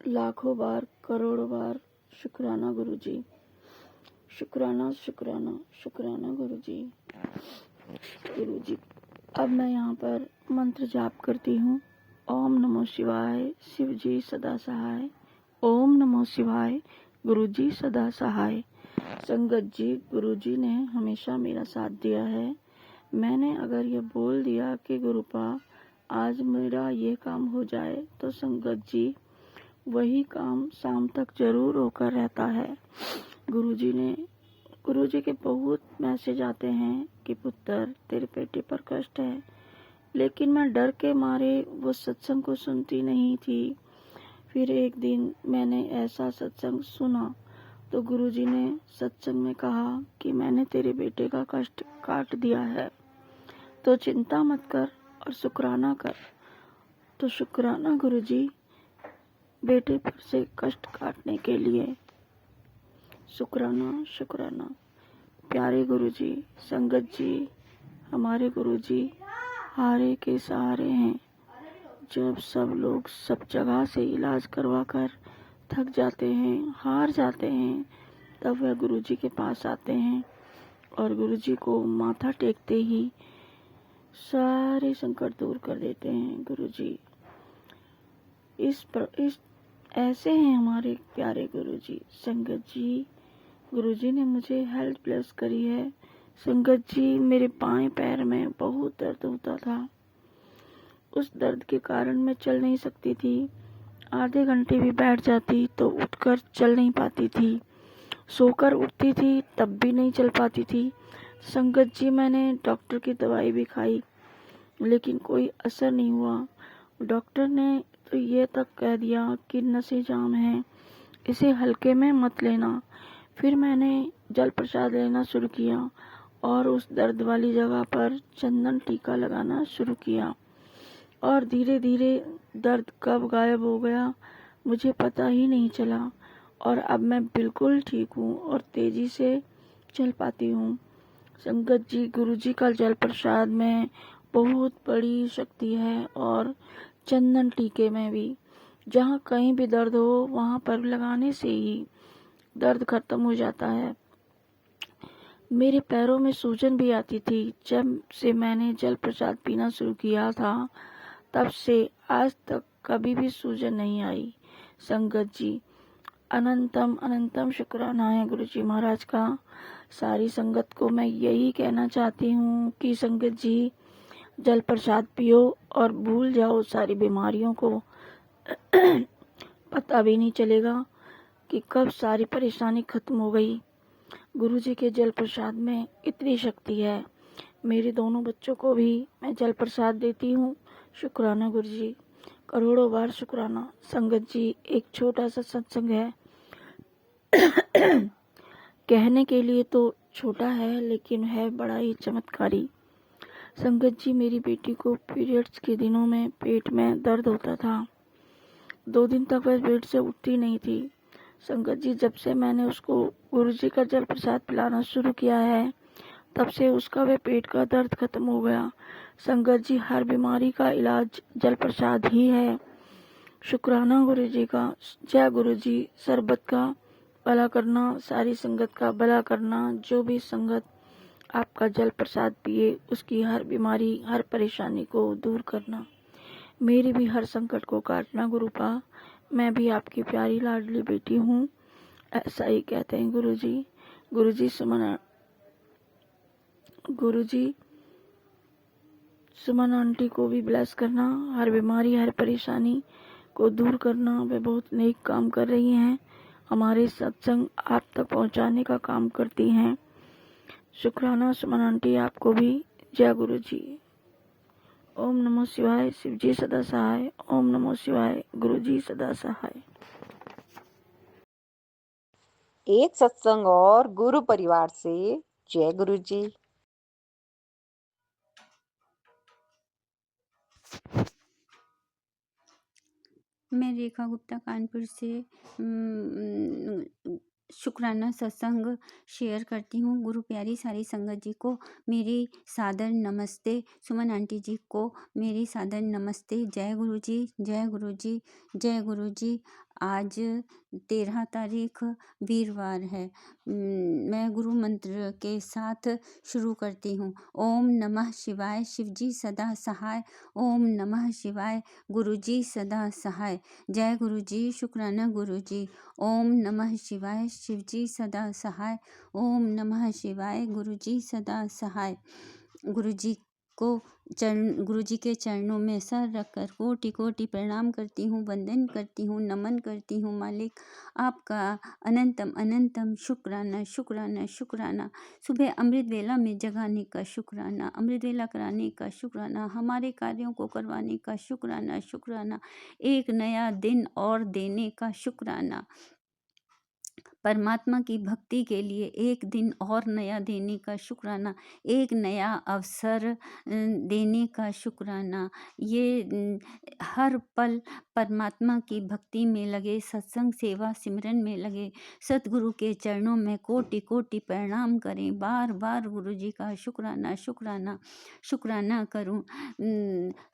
लाखों बार करोड़ों बार शुक्राना गुरु जी। शुक्राना शुक्राना शुक्राना गुरु जी। गुरु जी, अब मैं यहाँ पर मंत्र जाप करती हूँ। ओम नमो शिवाय। शिव जी सदा सहाय। ओम नमो शिवाय। गुरु जी सदा सहाय। संगत जी, गुरु जी ने हमेशा मेरा साथ दिया है। मैंने अगर ये बोल दिया कि गुरुपा आज मेरा ये काम हो जाए, तो संगत जी वही काम शाम तक जरूर होकर रहता है। गुरु जी के बहुत मैसेज आते हैं कि पुत्र तेरे पेटे पर कष्ट है, लेकिन मैं डर के मारे वो सत्संग को सुनती नहीं थी। फिर एक दिन मैंने ऐसा सत्संग सुना तो गुरुजी ने सत्संग में कहा कि मैंने तेरे बेटे का कष्ट काट दिया है, तो चिंता मत कर और शुक्राना कर। तो शुक्राना गुरुजी, बेटे पर से कष्ट काटने के लिए। शुक्राना शुक्राना। प्यारे गुरुजी, संगत जी, हमारे गुरुजी हारे के सहारे हैं। जब सब लोग सब जगह से इलाज करवा कर थक जाते हैं, हार जाते हैं, तब वह गुरुजी के पास आते हैं और गुरुजी को माथा टेकते ही सारे संकट दूर कर देते हैं। गुरुजी इस ऐसे हैं हमारे प्यारे गुरुजी। संगत जी, गुरुजी ने मुझे हेल्थ प्लस करी है। संगत जी, मेरे बाएं पैर में बहुत दर्द होता था। उस दर्द के कारण मैं चल नहीं सकती थी। आधे घंटे भी बैठ जाती तो उठकर चल नहीं पाती थी। सोकर उठती थी तब भी नहीं चल पाती थी। संगत जी, मैंने डॉक्टर की दवाई भी खाई लेकिन कोई असर नहीं हुआ। डॉक्टर ने तो ये तक कह दिया कि नसें जाम हैं, इसे हल्के में मत लेना। फिर मैंने जल प्रसाद लेना शुरू किया और उस दर्द वाली जगह पर चंदन टीका लगाना शुरू किया और धीरे धीरे दर्द कब गायब हो गया मुझे पता ही नहीं चला और अब मैं बिल्कुल ठीक हूँ और तेजी से चल पाती हूँ। संगत जी, गुरुजी का जल प्रसाद में बहुत बड़ी शक्ति है और चंदन टीके में भी। जहाँ कहीं भी दर्द हो वहाँ पर लगाने से ही दर्द खत्म हो जाता है। मेरे पैरों में सूजन भी आती थी। जब से मैंने जल प्रसाद पीना शुरू किया था तब से आज तक कभी भी सूजन नहीं आई। संगत जी, अनंतम अनंतम शुक्राना है गुरुजी महाराज का। सारी संगत को मैं यही कहना चाहती हूँ कि संगत जी, जल प्रसाद पियो और भूल जाओ सारी बीमारियों को। पता भी नहीं चलेगा कि कब सारी परेशानी खत्म हो गई। गुरुजी के जल प्रसाद में इतनी शक्ति है। मेरे दोनों बच्चों को भी मैं जल प्रसाद देती हूँ। शुक्राना गुरुजी, करोड़ों बार शुक्राना। संगत जी, एक छोटा सा सत्संग है। कहने के लिए तो छोटा है लेकिन है बड़ा ही चमत्कारी। संगत जी, मेरी बेटी को पीरियड्स के दिनों में पेट में दर्द होता था। 2 दिन तक वह बेड से उठती नहीं थी। संगत जी, जब से मैंने उसको गुरुजी का जल प्रसाद पिलाना शुरू किया है तब से उसका वह पेट का दर्द खत्म हो गया। संगत जी, हर बीमारी का इलाज जल प्रसाद ही है। शुक्राना गुरुजी का। जय गुरुजी। सरबत का भला करना, सारी संगत का भला करना। जो भी संगत आपका जल प्रसाद पिए उसकी हर बीमारी, हर परेशानी को दूर करना। मेरी भी हर संकट को काटना गुरुपा। मैं भी आपकी प्यारी लाडली बेटी हूँ, ऐसा ही कहते हैं गुरुजी। गुरुजी सुमन आंटी को भी ब्लेस करना। हर बीमारी, हर परेशानी को दूर करना। वे बहुत नेक काम कर रही हैं। हमारे सत्संग आप तक पहुंचाने का काम करती हैं। शुक्राना सुमन आंटी, आपको भी। जय गुरुजी। ओम नमो शिवाय। शिवजी सदा सहाय। ओम नमो शिवाय। गुरुजी सदा सहाय। एक सत्संग और गुरु परिवार से जय गुरु जी। मैं रेखा गुप्ता कानपुर से शुक्राना सत्संग शेयर करती हूँ। गुरु प्यारी सारी संगत जी को मेरी सादर नमस्ते। सुमन आंटी जी को मेरी सादर नमस्ते। जय गुरु जी, जय गुरु जी, जय गुरु जी। आज 13 तारीख वीरवार है। मैं गुरु मंत्र के साथ शुरू करती हूँ। ओम नमः शिवाय, शिवजी सदा सहाय। ओम नमः शिवाय, गुरुजी सदा सहाय। जय गुरु जी। शुक्राना गुरु जी। ओम नमः शिवाय, शिवजी सदा सहाय। ओम नमः शिवाय, गुरुजी सदा सहाय। गुरुजी को गुरुजी के चरणों में सर रखकर कोटि कोटि प्रणाम करती हूँ, वंदन करती हूँ, नमन करती हूँ। मालिक आपका अनंतम अनंतम शुक्राना शुक्राना शुक्राना। सुबह अमृत वेला में जगाने का शुक्राना, अमृत वेला कराने का शुक्राना, हमारे कार्यों को करवाने का शुक्राना शुक्राना, एक नया दिन और देने का शुक्राना। परमात्मा की भक्ति के लिए एक दिन और नया देने का शुक्राना, एक नया अवसर देने का शुक्राना। ये हर पल परमात्मा की भक्ति में लगे, सत्संग सेवा सिमरन में लगे, सतगुरु के चरणों में कोटि कोटि प्रणाम करें, बार बार गुरु जी का शुक्राना शुक्राना शुक्राना करूं।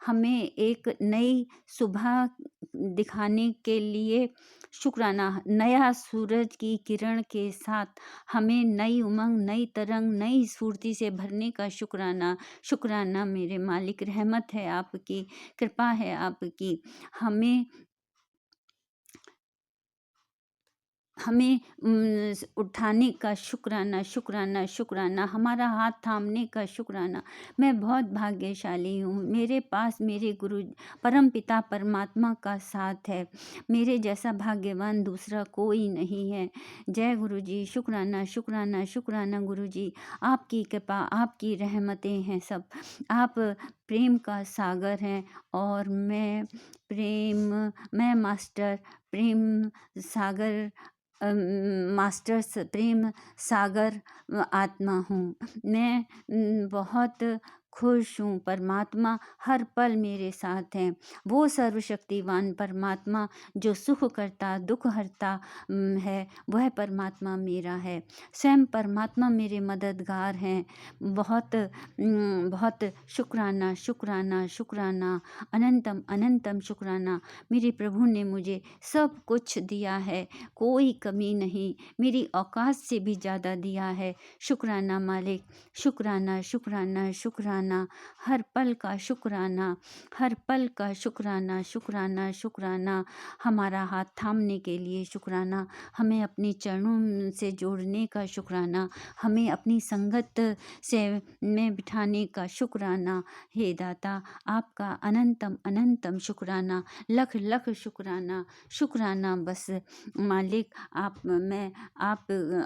हमें एक नई सुबह दिखाने के लिए शुक्राना, नया सूरज की किरण के साथ हमें नई उमंग, नई तरंग, नई स्फूर्ति से भरने का शुक्राना शुक्राना मेरे मालिक। रहमत है आपकी, कृपा है आपकी। हमें उठाने का शुक्राना शुक्राना शुक्राना, हमारा हाथ थामने का शुक्राना। मैं बहुत भाग्यशाली हूँ, मेरे पास मेरे गुरु परम पिता परमात्मा का साथ है। मेरे जैसा भाग्यवान दूसरा कोई नहीं है। जय गुरु जी, शुक्राना शुक्राना शुक्राना गुरु जी। आपकी कृपा, आपकी रहमतें हैं सब। आप प्रेम का सागर हैं और मैं मास्टर प्रेम सागर मास्टर प्रेम सागर आत्मा हूँ। मैं बहुत खुश हूँ। परमात्मा हर पल मेरे साथ हैं। वो सर्वशक्तिवान परमात्मा जो सुख करता दुख हरता है, वह परमात्मा मेरा है। स्वयं परमात्मा मेरे मददगार हैं। बहुत शुक्राना शुक्राना शुक्राना, अनंतम अनंतम शुक्राना। मेरे प्रभु ने मुझे सब कुछ दिया है, कोई कमी नहीं, मेरी औकात से भी ज़्यादा दिया है। शुक्राना मालिक, शुक्राना शुक्राना शुक्राना, हर पल का शुक्राना, हर पल का शुक्राना शुक्राना शुक्राना। हमारा हाथ थामने के लिए शुक्राना, हमें अपने चरणों से जोड़ने का शुक्राना, हमें अपनी संगत से में बिठाने का शुक्राना। हे दाता, आपका अनंतम अनंतम शुक्राना, लख लख शुक्राना शुक्राना। बस मालिक,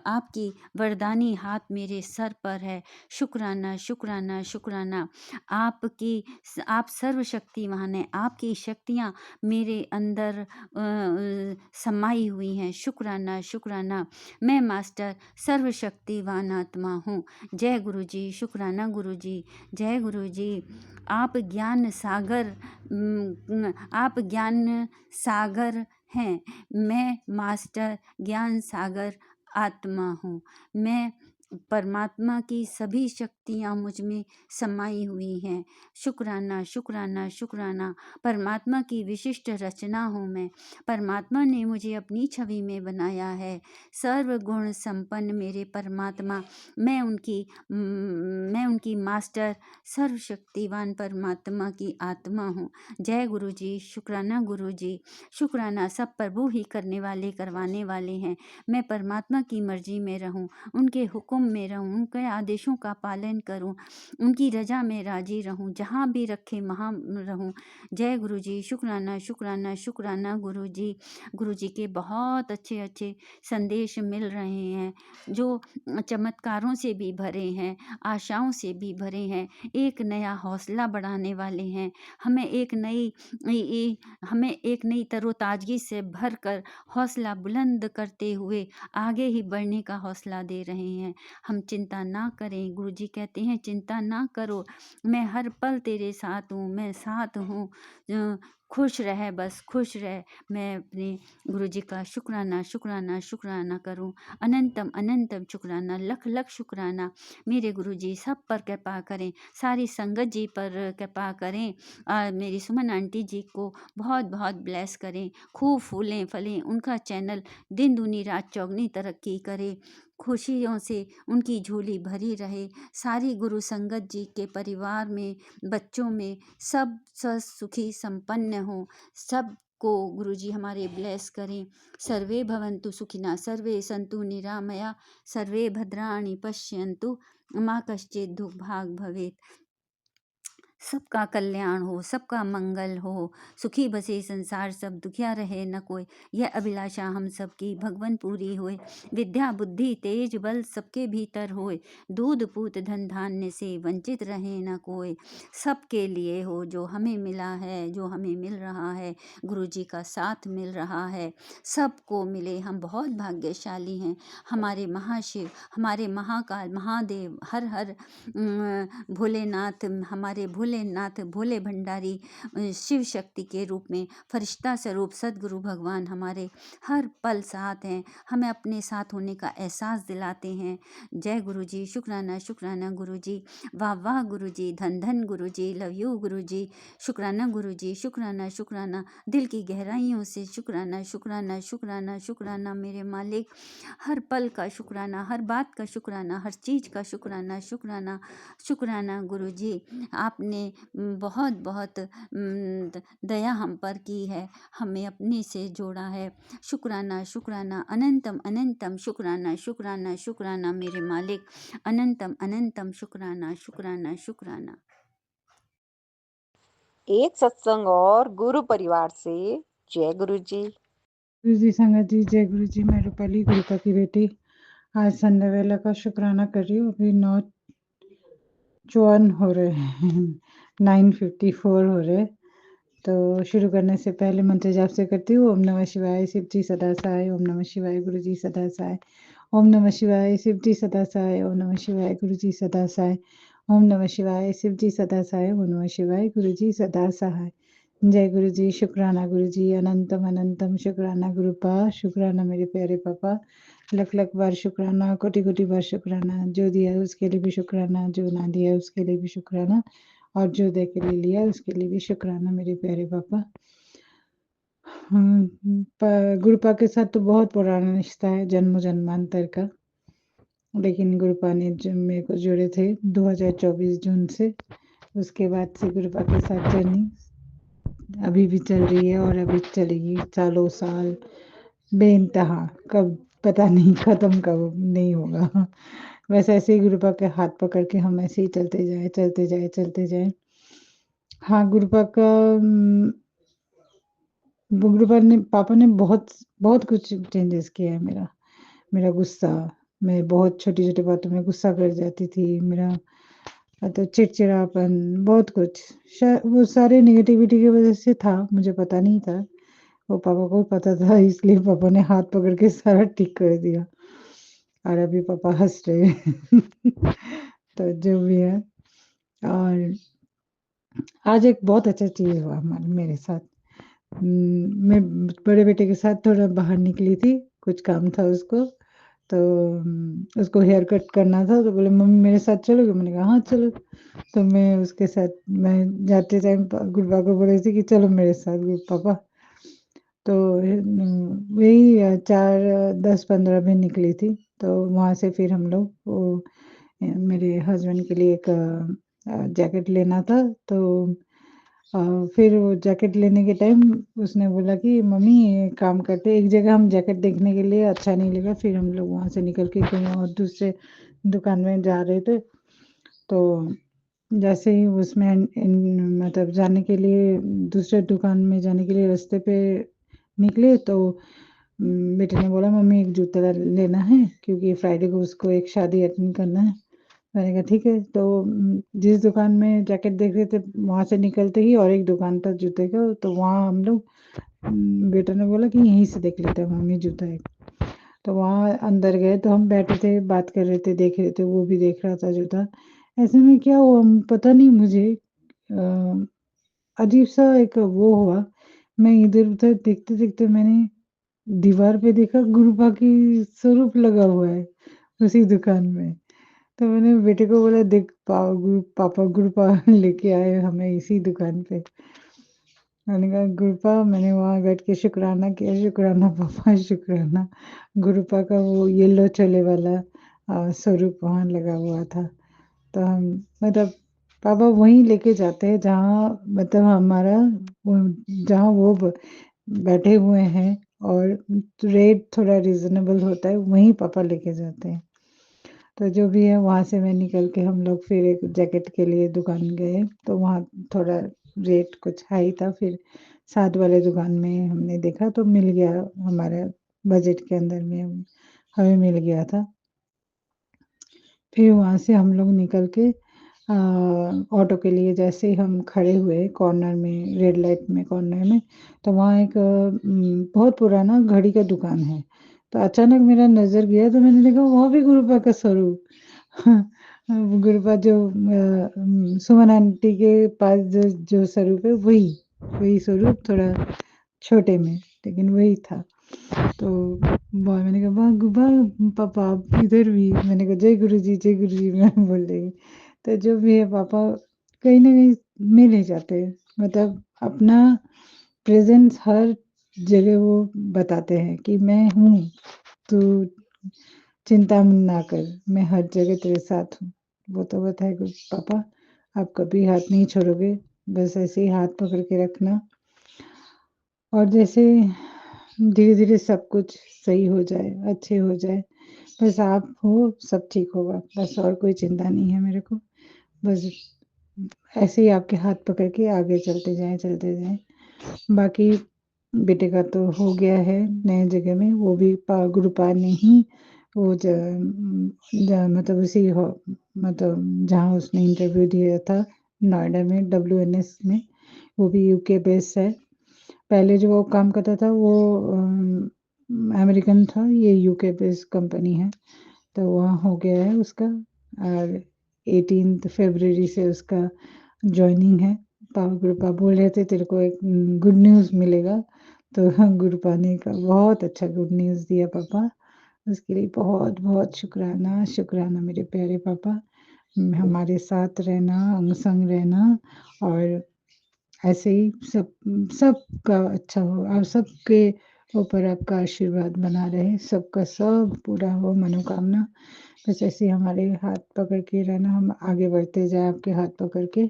आपकी वरदानी हाथ मेरे सर पर है। शुक्राना शुक्राना शुक्राना। आप सर्वशक्तिमान हैं, आपकी शक्तियाँ मेरे अंदर समाई हुई हैं। शुक्राना शुक्राना। मैं मास्टर सर्वशक्तिवान आत्मा हूँ। जय गुरु जी, शुक्राना गुरु जी, जय गुरु जी। आप ज्ञान सागर हैं। मैं मास्टर ज्ञान सागर आत्मा हूँ। मैं परमात्मा की सभी शक्तियाँ मुझ में समाई हुई हैं। शुक्राना शुक्राना शुक्राना। परमात्मा की विशिष्ट रचना हूँ मैं। परमात्मा ने मुझे अपनी छवि में बनाया है। सर्वगुण संपन्न मेरे परमात्मा, मैं उनकी मास्टर सर्वशक्तिवान परमात्मा की आत्मा हूँ। जय गुरु जी, शुक्राना गुरु जी, शुक्राना। सब प्रभु ही करने वाले करवाने वाले हैं। मैं परमात्मा की मर्जी में रहूं, उनके हुक्म में रहूं, उनके आदेशों का पालन करूं, उनकी रजा में राजी रहूं, जहाँ भी रखे वहाँ रहूं। जय गुरु जी, शुक्राना शुक्राना शुक्राना गुरु जी। गुरु जी के बहुत अच्छे अच्छे संदेश मिल रहे हैं, जो चमत्कारों से भी भरे हैं, आशाओं से भी भरे हैं, एक नया हौसला बढ़ाने वाले हैं। हमें एक नई तरोताजगी से भरकर हौसला बुलंद करते हुए आगे ही बढ़ने का हौसला दे रहे हैं। हम चिंता ना करें, गुरु जी कहते हैं चिंता ना करो, मैं हर पल तेरे साथ हूँ, मैं साथ हूँ। खुश रह, बस खुश रह। मैं अपने गुरु जी का शुक्राना शुक्राना शुक्राना करूं। अनंतम अनंतम शुक्राना, लख लख शुक्राना। मेरे गुरु जी सब पर कृपा करें, सारी संगत जी पर कृपा करें। मेरी सुमन आंटी जी को बहुत बहुत ब्लेस करें, खूब फूलें फलें, उनका चैनल दिन दूनी रात चौगनी तरक्की करे, खुशियों से उनकी झोली भरी रहे। सारी गुरु संगत जी के परिवार में, बच्चों में सब सुखी संपन्न हो। सब को गुरु जी हमारे ब्लेस करें। सर्वे भवन्तु सुखिनः, सर्वे सन्तु निरामया, सर्वे भद्राणि पश्यन्तु, मा कश्चित् दुर्भाग् भवेत्। सबका कल्याण हो, सबका मंगल हो, सुखी बसे संसार सब, दुखिया रहे न कोई, यह अभिलाषा हम सबकी भगवन पूरी होए। विद्या बुद्धि तेज बल सबके भीतर होए, दूध पूत धन धान्य से वंचित रहे न कोई। सबके लिए हो जो हमें मिला है, जो हमें मिल रहा है, गुरु जी का साथ मिल रहा है, सबको मिले। हम बहुत भाग्यशाली हैं। हमारे महाशिव, हमारे महाकाल, महादेव, हर हर भोलेनाथ, हमारे भोलेनाथ, भोले भंडारी शिव शक्ति के रूप में फरिश्ता स्वरूप सदगुरु भगवान हमारे हर पल साथ हैं, हमें अपने साथ होने का एहसास दिलाते हैं। जय गुरु जी, शुक्राना शुक्राना गुरु जी, वाह वाह गुरु जी, धन धन गुरु जी, लव यू गुरु जी, शुक्राना गुरु जी, शुक्राना शुक्राना, दिल की गहराइयों से शुक्राना शुक्राना शुक्राना शुक्राना मेरे मालिक, हर पल का शुक्राना, हर बात का शुक्राना, हर चीज़ का शुक्राना शुक्राना शुक्राना गुरु जी। आपने बहुत बहुत दया हम पर की है, हमें अपने से जोड़ा है। शुक्राना शुक्राना, अनंतम अनंतम शुक्राना शुक्राना शुक्राना मेरे मालिक, अनंतम अनंतम शुक्राना शुक्राना शुक्राना। एक सत्संग और गुरु परिवार से जय गुरु जी। गुरु जी संगत जी, जय गुरु जी। मैं रूपाली गुरुपा की बेटी आज संध्या वेला का शुक्राना कर रही हूँ। अभी 9:54 हो रहे हैं 9:54 हो रहे। तो शुरू करने से पहले मंत्र जाप से करती हूँ। ओम नमः शिवाय, शिव जी सदा सहाय। ओम नमः शिवाय, गुरु जी सदा सहाय। ओम नमः शिवाय, शिव जी सदा सहाय। ओम नमः शिवाय, गुरु जी सदा सहाय। ओम नमः शिवाय, शिव जी सदा सहाय। ओम नमः शिवाय, गुरु जी सदा सहाय। जय गुरु जी, शुक्राना गुरु जी, अनंतम अनंतम शुक्राना गुरुपा, शुक्राना मेरे प्यारे पापा, लख लख बार शुक्राना, कोटि कोटि बार शुक्राना। जो दिया है उसके लिए भी शुक्राना, जो ना दिया है उसके लिए भी शुक्राना, और जो दे के लिए लिया उसके लिए भी शुक्राना मेरे प्यारे पापा। गुरुपा के साथ तो बहुत पुराना रिश्ता है, जन्म जन्मांतर का, लेकिन गुरुपा ने जो मेरे को जोड़े थे 2024 जून से, उसके बाद से गुरुपा के साथ जर्नी अभी भी चल रही है और अभी चलेगी सालों साल बेइंतहा, कब पता नहीं खत्म कब नहीं होगा। बस ऐसे ही गुरुपा के हाथ पकड़ के हम ऐसे ही चलते जाए चलते जाए चलते जाए। हाँ, गुरुपा का गुरुपा ने, पापा ने बहुत बहुत कुछ चेंजेस किया है। मेरा गुस्सा, मैं बहुत छोटी छोटी बातों में गुस्सा कर जाती थी, मेरा तो चिड़चिड़ापन, बहुत कुछ वो सारे नेगेटिविटी की वजह से था, मुझे पता नहीं था, वो पापा को पता था, इसलिए पापा ने हाथ पकड़ के सारा ठीक कर दिया और अभी पापा हंस रहे हैं तो जो भी है। और आज एक बहुत अच्छा चीज़ हुआ मेरे साथ। मैं बड़े बेटे के साथ थोड़ा बाहर निकली थी, कुछ काम था उसको, तो उसको हेयर कट करना था, तो बोले मम्मी मेरे साथ चलोगे? मैंने कहा हाँ चलो। तो मैं उसके साथ, मैं जाते टाइम गुरुपा को बोल रही थी कि चलो मेरे साथ पापा। तो वही 4:10-15 में निकली थी। तो वहाँ से फिर हम लोग वो मेरे हस्बैंड के लिए एक जैकेट लेना था। तो फिर वो जैकेट लेने के टाइम उसने बोला कि मम्मी एक काम करते, एक जगह हम जैकेट देखने के लिए अच्छा नहीं लगा, फिर हम लोग वहाँ से निकल के कहीं और दूसरे दुकान में जा रहे थे। तो जैसे ही उसमें मतलब जाने के लिए, दूसरे दुकान में जाने के लिए रास्ते पे निकले, तो बेटे ने बोला मम्मी एक जूता लेना है, क्योंकि फ्राइडे को उसको एक शादी अटेंड करना है। मैंने कहा ठीक है। तो जिस दुकान में जैकेट देख रहे थे, वहाँ से निकलते ही और एक दुकान था जूते का, तो वहाँ हम लोग, बेटा ने बोला कि यहीं से देख लेते हैं मम्मी जूता एक। तो वहाँ अंदर गए, तो हम बैठे थे, बात कर रहे थे, देख रहे थे, वो भी देख रहा था जूता। ऐसे में क्या हुआ पता नहीं मुझे, अजीब सा एक वो हुआ, मैं इधर उधर देखते देखते मैंने दीवार पे देखा गुरुपा की स्वरूप लगा हुआ है उसी दुकान में। तो मैंने बेटे को बोला देख पापा गुरुपा लेके आए हमें इसी दुकान पे। मैंने कहा गुरुपा, मैंने वहाँ बैठ के शुक्राना किया, शुक्राना पापा शुक्राना। गुरुपा का वो येलो छोले वाला स्वरूप वहाँ लगा हुआ था। तो हम मतलब पापा वहीं लेके जाते हैं जहाँ, मतलब हमारा जहाँ वो बैठे हुए हैं और रेट थोड़ा रीजनेबल होता है, वहीं पापा लेके जाते हैं। तो जो भी है वहाँ से मैं निकल के हम लोग फिर एक जैकेट के लिए दुकान गए, तो वहाँ थोड़ा रेट कुछ हाई था, फिर साथ वाले दुकान में हमने देखा तो मिल गया, हमारे बजट के अंदर में हमें मिल गया था। फिर वहाँ से हम लोग निकल के ऑटो के लिए जैसे ही हम खड़े हुए कॉर्नर में, रेड लाइट में कॉर्नर में, तो वहाँ एक बहुत पुराना घड़ी का दुकान है। तो अचानक मेरा नज़र गया तो मैंने देखा वहाँ भी गुरुपा का स्वरूप। गुरुपा जो सुमन आंटी के पास जो स्वरूप है वही स्वरूप, थोड़ा छोटे में, लेकिन वही था। तो मैंने कहा वाह पापा आप इधर भी, मैंने कहा जय गुरु जी मैं बोल रही। तो जो भी है पापा कहीं ना कहीं मिल ही जाते हैं, मतलब अपना प्रेजेंस हर जगह वो बताते हैं कि मैं हूँ, तू चिंता ना कर, मैं हर जगह तेरे साथ हूँ। वो तो बताए पापा आप कभी हाथ नहीं छोड़ोगे, बस ऐसे ही हाथ पकड़ के रखना, और जैसे धीरे-धीरे सब कुछ सही हो जाए, अच्छे हो जाए, बस आप हो, सब ठीक होगा, बस और कोई चिंता नहीं है मेरे को। बस ऐसे ही आपके हाथ पकड़ के आगे चलते जाएँ। बाकी बेटे का तो हो गया है नए जगह में, वो भी गुरुपाद ने ही वो मतलब उसी मतलब जहाँ उसने इंटरव्यू दिया था नोएडा में WNS में, वो भी यूके बेस्ड है। पहले जो वो काम करता था वो अमेरिकन था, ये यूके बेस्ड कंपनी है, तो वहाँ हो गया है उसका, और 18 फरवरी से उसका जॉइनिंग है। गुरुपा बोल रहे थे तेरे को एक गुड न्यूज़ मिलेगा, तो गुरुपा ने का बहुत अच्छा गुड न्यूज़ दिया पापा, उसके लिए बहुत बहुत शुक्राना, शुक्राना मेरे प्यारे पापा, हमारे साथ रहना, अंग संग रहना, और ऐसे ही सबका अच्छा हो, और सबके ऊपर आपका आशीर्वाद बना रहे, सबका सब पूरा हो मनोकामना, बस ऐसे ही हमारे हाथ पकड़ के रहना, हम आगे बढ़ते जाए आपके हाथ पकड़ के।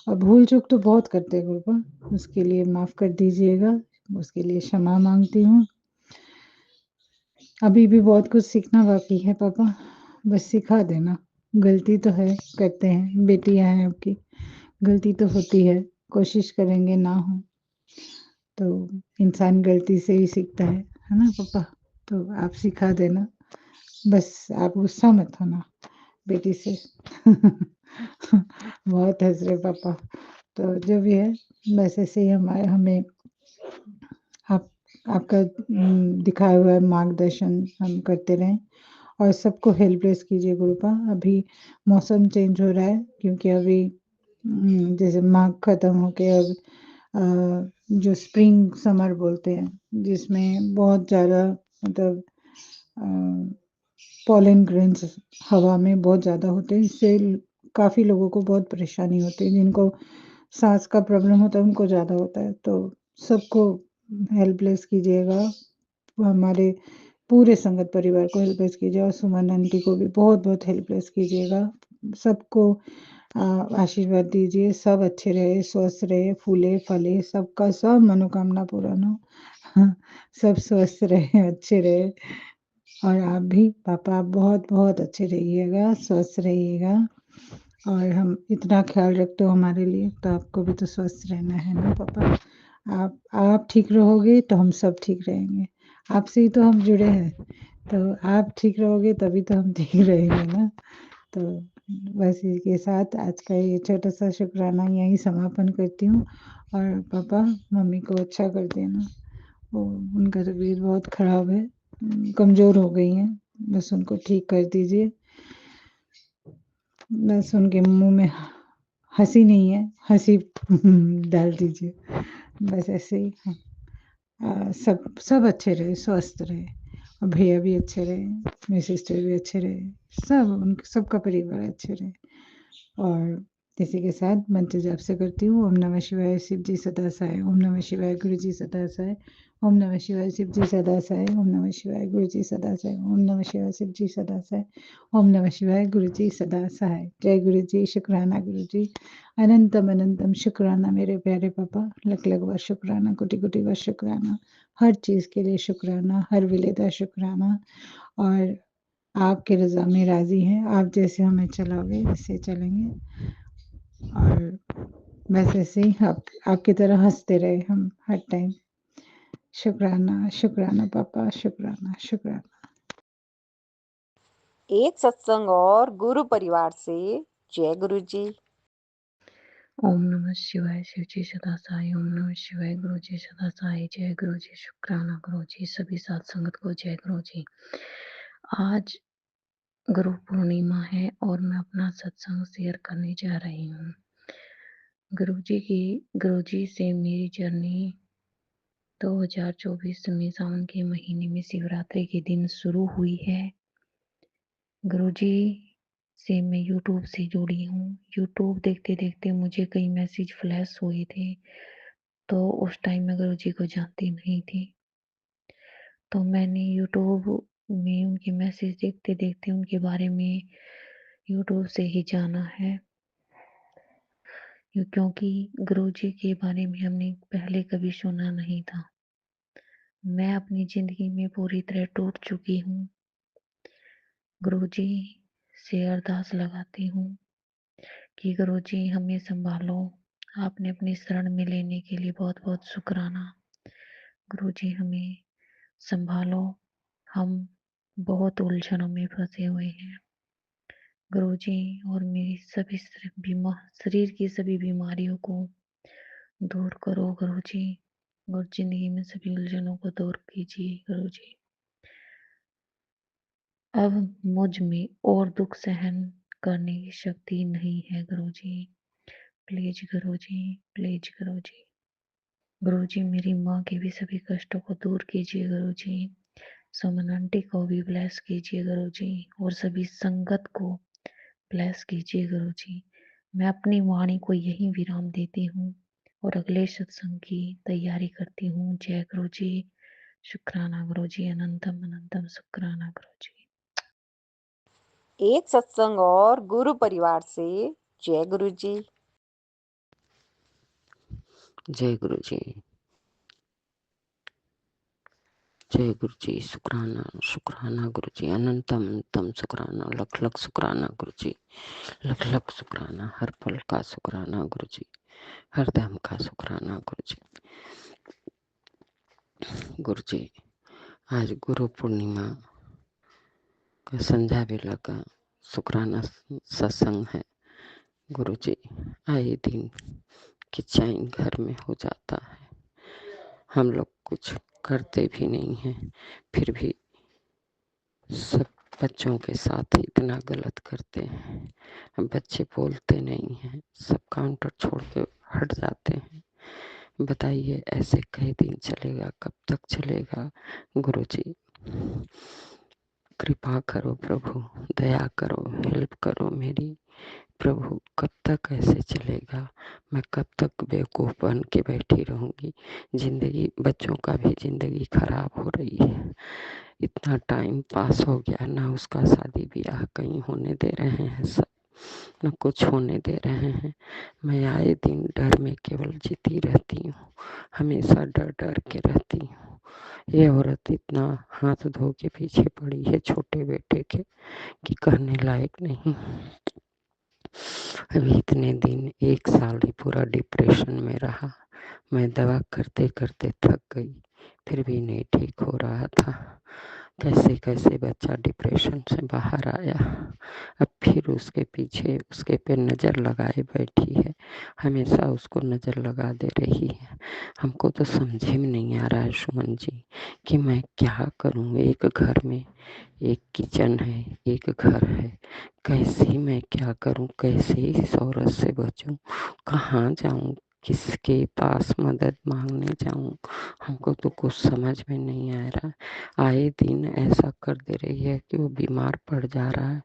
और भूल चूक तो बहुत करते हैं गुरुपा, उसके लिए माफ़ कर दीजिएगा, उसके लिए क्षमा मांगती हूँ। अभी भी बहुत कुछ सीखना बाकी है पापा, बस सिखा देना। गलती तो है, करते हैं, बेटियाँ हैं आपकी, गलती तो होती है, कोशिश करेंगे ना हो। तो इंसान गलती से ही सीखता है ना पापा? तो आप सिखा देना, बस आप गुस्सा मत होना बेटी से। बहुत हँस रहे पापा। तो जो भी है, बस ऐसे ही हमें आप आपका दिखाया हुआ मार्गदर्शन हम करते रहें, और सबको हेल्पलेस कीजिए गुरुपा। अभी मौसम चेंज हो रहा है, क्योंकि अभी जैसे माघ खत्म होके अब जो स्प्रिंग समर बोलते हैं, जिसमें बहुत ज़्यादा मतलब पॉलन ग्रेन्स हवा में बहुत ज़्यादा होते हैं, इससे काफ़ी लोगों को बहुत परेशानी होती है, जिनको सांस का प्रॉब्लम होता है उनको ज़्यादा होता है, तो सबको हेल्पलेस कीजिएगा, हमारे पूरे संगत परिवार को हेल्पलेस कीजिए, और सुमन आंटी को भी बहुत बहुत हेल्पलेस कीजिएगा, सबको आशीर्वाद दीजिए, सब अच्छे रहे, स्वस्थ रहे, फूले फले, सबका सब मनोकामना पूर्ण हो। हाँ, सब स्वस्थ रहे, अच्छे रहे, और आप भी पापा आप बहुत बहुत अच्छे रहिएगा, स्वस्थ रहिएगा, और हम इतना ख्याल रखते हो हमारे लिए, तो आपको भी तो स्वस्थ रहना है ना पापा। आप ठीक रहोगे तो हम सब ठीक रहेंगे, आपसे ही तो हम जुड़े हैं, तो आप ठीक रहोगे तभी तो हम ठीक रहेंगे ना। तो बस इसके साथ आज का ये छोटा सा शुक्राना यहीं समापन करती हूँ, और पापा मम्मी को अच्छा कर देना, वो उनका तबीयत बहुत ख़राब है, कमज़ोर हो गई हैं, बस उनको ठीक कर दीजिए, बस उनके मुँह में हँसी नहीं है, हँसी डाल दीजिए, बस ऐसे ही सब अच्छे रहे, स्वस्थ रहे, और भैया भी अच्छे रहे, मेरी सिस्टर भी अच्छे रहे, सब उनके सबका परिवार अच्छे रहे, और इसी के साथ मंत्र जाप से करती हूँ। ओम नमः शिवाय, शिव जी सदा सहाय, ओम नमः शिवाय, गुरु जी सदा सहाय, ओम नमः शिवाय, शिव जी सदा सहाय, ओम नमः शिवाय, गुरु जी सदा सहाय, ओम नमः शिवाय, शिव जी सदा सहाय, ओम नमः शिवाय, गुरु जी सदा सहाय। जय गुरु जी, शुक्राना गुरु जी, अनंतम अनंतम शुक्राना मेरे प्यारे पापा, लख लख बार शुक्राना, कोटि कोटि बार शुक्राना, हर चीज़ के लिए शुक्राना, हर विलेदा शुक्राना, और आपकी रज़ा में राज़ी हैं। आप जैसे हमें चलाओगे वैसे चलेंगे और बस ऐसे ही आपकी तरह हँसते रहे हम हर टाइम। शुक्राना, शुक्राना पापा, शुक्राना, शुक्राना। एक सत्संग और गुरु परिवार से जय गुरु जी। ओम नमः शिवाय शिव जी सदा साई। ओम नमः शिवाय गुरु जी सदा साई। जय गुरु जी। शुक्राना गुरु जी। सभी साथ संगत को जय गुरु जी। आज गुरु पूर्णिमा है और मैं अपना सत्संग शेयर करने जा रही हूँ। गुरु जी से मेरी जर्नी 2024 में सावन के महीने में शिवरात्रि के दिन शुरू हुई है। गुरुजी से मैं यूट्यूब से जुड़ी हूँ। यूट्यूब देखते देखते मुझे कई मैसेज फ्लैश हुए थे, तो उस टाइम मैं गुरुजी को जानती नहीं थी। तो मैंने यूट्यूब में उनके मैसेज देखते देखते उनके बारे में यूट्यूब से ही जाना है, क्योंकि गुरुजी के बारे में हमने पहले कभी सुना नहीं था। मैं अपनी जिंदगी में पूरी तरह टूट चुकी हूँ। गुरुजी से अरदास लगाती हूँ कि गुरुजी हमें संभालो। आपने अपनी शरण में लेने के लिए बहुत बहुत शुक्राना। गुरुजी हमें संभालो, हम बहुत उलझनों में फंसे हुए हैं। गुरुजी और मेरी सभी शरीर की सभी बीमारियों को दूर करो गुरुजी, और जिंदगी में सभी उलझनों को दूर कीजिए गुरुजी। अब मुझ में और दुख सहन करने की शक्ति नहीं है गुरुजी। प्लीज गुरुजी, प्लीज गुरुजी। गुरुजी मेरी माँ के भी सभी कष्टों को दूर कीजिए गुरुजी। सुमन आंटी को भी ब्लेस कीजिए गुरुजी, और सभी संगत को ब्लेस कीजिए गुरुजी। मैं अपनी वाणी को यहीं विराम देती हूँ और अगले सत्संग की तैयारी करती हूँ। जय गुरुजी। शुक्राना गुरुजी। अनंतम अनंतम शुक्राना गुरुजी। एक सत्संग और गुरु परिवार से जय गुरु जी। जय गुरु जी। जय गुरु जी। शुक्राना, शुक्राना गुरु जी। अनंतम अनंतम शुक्राना, लख लख शुक्राना गुरु जी। लख लख शुक्राना, हर पल का शुक्राना गुरु जी, हर दम का शुक्राना गुरु जी। गुरु जी, आज गुरु पूर्णिमा का संध्या बेला का शुक्राना सत्संग है। गुरु जी, आए दिन की चैन घर में हो जाता है। हम लोग कुछ करते भी नहीं हैं, फिर भी सब बच्चों के साथ इतना गलत करते हैं। हम बच्चे बोलते नहीं हैं, सब काउंटर छोड़ के हट जाते हैं। बताइए ऐसे कई दिन चलेगा, कब तक चलेगा? गुरुजी कृपा करो प्रभु, दया करो, हेल्प करो मेरी प्रभु। कब तक ऐसे चलेगा? मैं कब तक बेवकूफ़ बन के बैठी रहूंगी? जिंदगी, बच्चों का भी जिंदगी खराब हो रही है। इतना टाइम पास हो गया ना, उसका शादी ब्याह कहीं होने दे रहे हैं सब, न कुछ होने दे रहे हैं। मैं आए दिन डर में केवल जीती रहती हूँ, हमेशा डर डर के रहती हूँ। ये औरत इतना हाथ धो के पीछे पड़ी है छोटे बेटे के कि कहने लायक नहीं। अभी इतने दिन, 1 साल ही पूरा डिप्रेशन में रहा। मैं दवा करते करते थक गई, फिर भी नहीं ठीक हो रहा था। कैसे कैसे बच्चा डिप्रेशन से बाहर आया। अब फिर उसके पीछे उसके पे नज़र लगाए बैठी है, हमेशा उसको नज़र लगा दे रही है। हमको तो समझ में नहीं आ रहा है सुमन जी कि मैं क्या करूं। एक घर में एक किचन है, एक घर है, कैसे मैं क्या करूं? कैसे इस औरत से बचूं? कहाँ जाऊं? किसके पास मदद मांगने जाऊं? हमको तो कुछ समझ में नहीं आ रहा। आए दिन ऐसा कर दे रही है कि वो बीमार पड़ जा रहा है,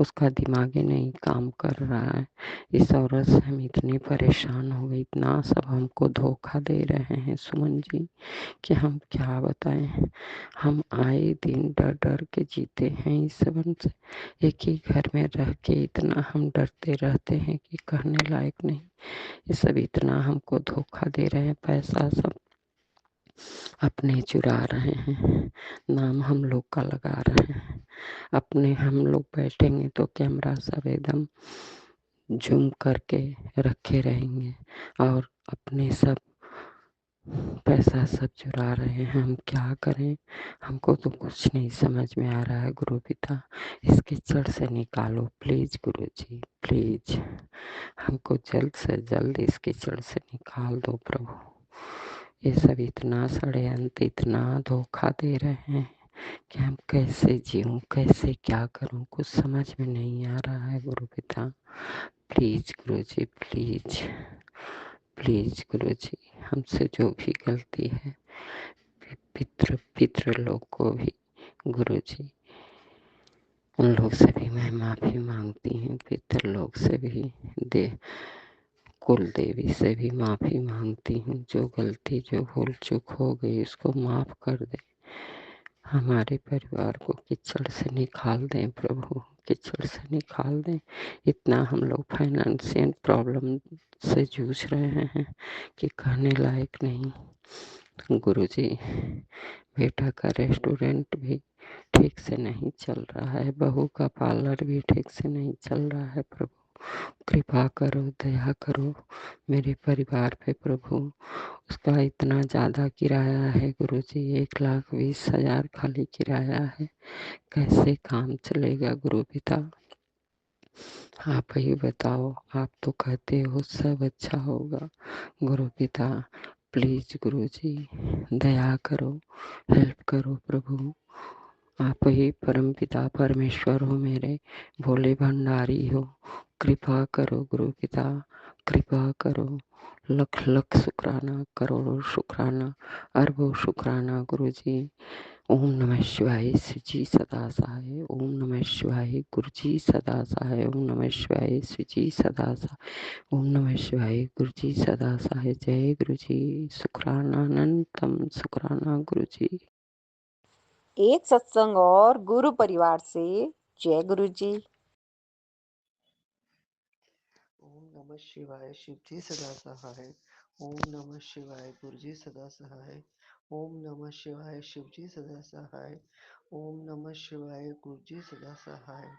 उसका दिमाग ही नहीं काम कर रहा है। इस औरत से हम इतनी परेशान हो गए, इतना सब हमको धोखा दे रहे हैं सुमन जी कि हम क्या बताएं। हम आए दिन डर डर के जीते हैं इस सबन से। एक ही घर में रह के इतना हम डरते रहते हैं कि कहने लायक नहीं। ये सब इतना हमको धोखा दे रहे हैं, पैसा सब अपने चुरा रहे हैं, नाम हम लोग का लगा रहे हैं। अपने हम लोग बैठेंगे तो कैमरा सब एकदम जूम करके रखे रहेंगे और अपने सब पैसा सब चुरा रहे हैं। हम क्या करें? हमको तो कुछ नहीं समझ में आ रहा है गुरु पिता, इसके जड़ से निकालो प्लीज गुरु जी, प्लीज हमको जल्द से जल्द इसकी जड़ से निकाल दो प्रभु। ये सब इतना षड्यंत्र, इतना धोखा दे रहे हैं कि हम कैसे जीऊं, कैसे क्या करूं, कुछ समझ में नहीं आ रहा है गुरु पिता। Please Guru ji, please please गुरु जी, हमसे जो भी गलती है पितृ लोग को भी गुरु जी, उन लोग से भी मैं माफी मांगती हूँ। पितृ लोग से भी, दे कुल देवी से भी माफी मांगती हूँ। जो गलती, जो भूल चूक हो गई उसको माफ कर दे। हमारे परिवार को कीचड़ से निकाल दें प्रभु, कीचड़ से निकाल दें। इतना हम लोग फाइनेंशियल प्रॉब्लम से जूझ रहे हैं कि कहने लायक नहीं। गुरुजी, बेटा का रेस्टोरेंट भी ठीक से नहीं चल रहा है, बहू का पार्लर भी ठीक से नहीं चल रहा है प्रभु। कृपा करो, दया करो मेरे परिवार पे प्रभु। उसका इतना ज़्यादा किराया है गुरुजी, 1,20,000 खाली किराया है। कैसे काम चलेगा गुरु पिता? आप ही बताओ। आप तो कहते हो सब अच्छा होगा गुरु पिता। प्लीज गुरु जी, दया करो, हेल्प करो प्रभु। आप ही परम पिता परमेश्वर हो, मेरे भोले भंडारी हो। कृपा करो गुरु पिता, कृपा करो। लख लख शुक्राना, करोड़ों शुक्राना, अरबों शुक्राना गुरु जी। ओम नमः शिवाय, शिव जी सदा सहाय। ओम नमः शिवाय, गुरु जी सदा सहाय। ओम नमः शिवाय, शिव जी सदा सहाय। ओम नमः शिवाय, गुरु जी सदा सहाय। जय गुरु जी, शुक्राना अनंतम शुक्राना गुरु जी। एक सत्संग और गुरु परिवार से। जय गुरु जी। ओम नमः शिवाय, शिव जी सदा सहाय। ओम नमः शिवाय, गुरु जी सदा सहाय। ओम नमः शिवाय, शिव जी सदा सहाय। ओम नमः शिवाय, गुरु जी सदा सहाय।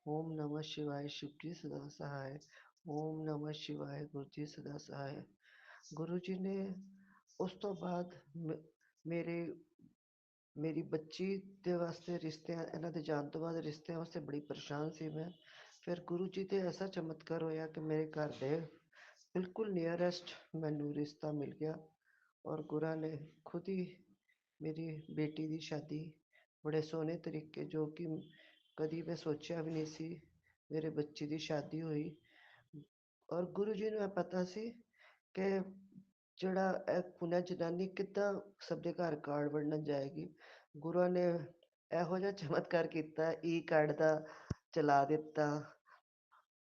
ओम नमः शिवाय, शिव जी सदा सहाय। ओम नमः शिवाय, गुरु जी सदा सहाय। गुरु जी ने उस तो बाद मेरे मेरी बच्ची ਦੇ ਵਾਸਤੇ ਰਿਸ਼ਤਿਆਂ, ਇਹਨਾਂ ਦੇ ਜਾਣ ਤੋਂ ਬਾਅਦ ਰਿਸ਼ਤਿਆਂ ਵਾਸਤੇ ਬੜੀ ਪਰੇਸ਼ਾਨ ਸੀ ਮੈਂ। ਫਿਰ ਗੁਰੂ ਜੀ ਤੇ ਐਸਾ ਚਮਤਕਾਰ ਹੋਇਆ ਕਿ ਮੇਰੇ ਘਰ ਦੇ ਬਿਲਕੁਲ ਨੀਅਰੈਸਟ ਮੈਨੂੰ ਰਿਸ਼ਤਾ ਮਿਲ ਗਿਆ ਔਰ ਗੁਰਾਂ ਨੇ ਖੁਦ ਹੀ ਮੇਰੀ ਬੇਟੀ ਦੀ ਸ਼ਾਦੀ ਬੜੇ ਸੋਹਣੇ ਤਰੀਕੇ, ਜੋ ਕਿ ਕਦੀ ਮੈਂ ਸੋਚਿਆ ਵੀ ਨਹੀਂ ਸੀ, ਮੇਰੇ ਬੱਚੀ ਦੀ ਸ਼ਾਦੀ ਹੋਈ। ਔਰ ਗੁਰੂ ਜੀ ਨੂੰ ਇਹ ਪਤਾ ਸੀ ਕਿ ਜਿਹੜਾ ਇਹ ਪੁਨਰ ਜਨਾਨੀ ਕਿੱਦਾਂ ਸਭ ਦੇ ਘਰ ਕਾਰਡ ਵੰਡਣ ਜਾਏਗੀ। ਗੁਰੂਆਂ ਨੇ ਇਹੋ ਜਿਹਾ ਚਮਤਕਾਰ ਕੀਤਾ, ਈ ਕਾਰਡ ਦਾ ਚਲਾ ਦਿੱਤਾ,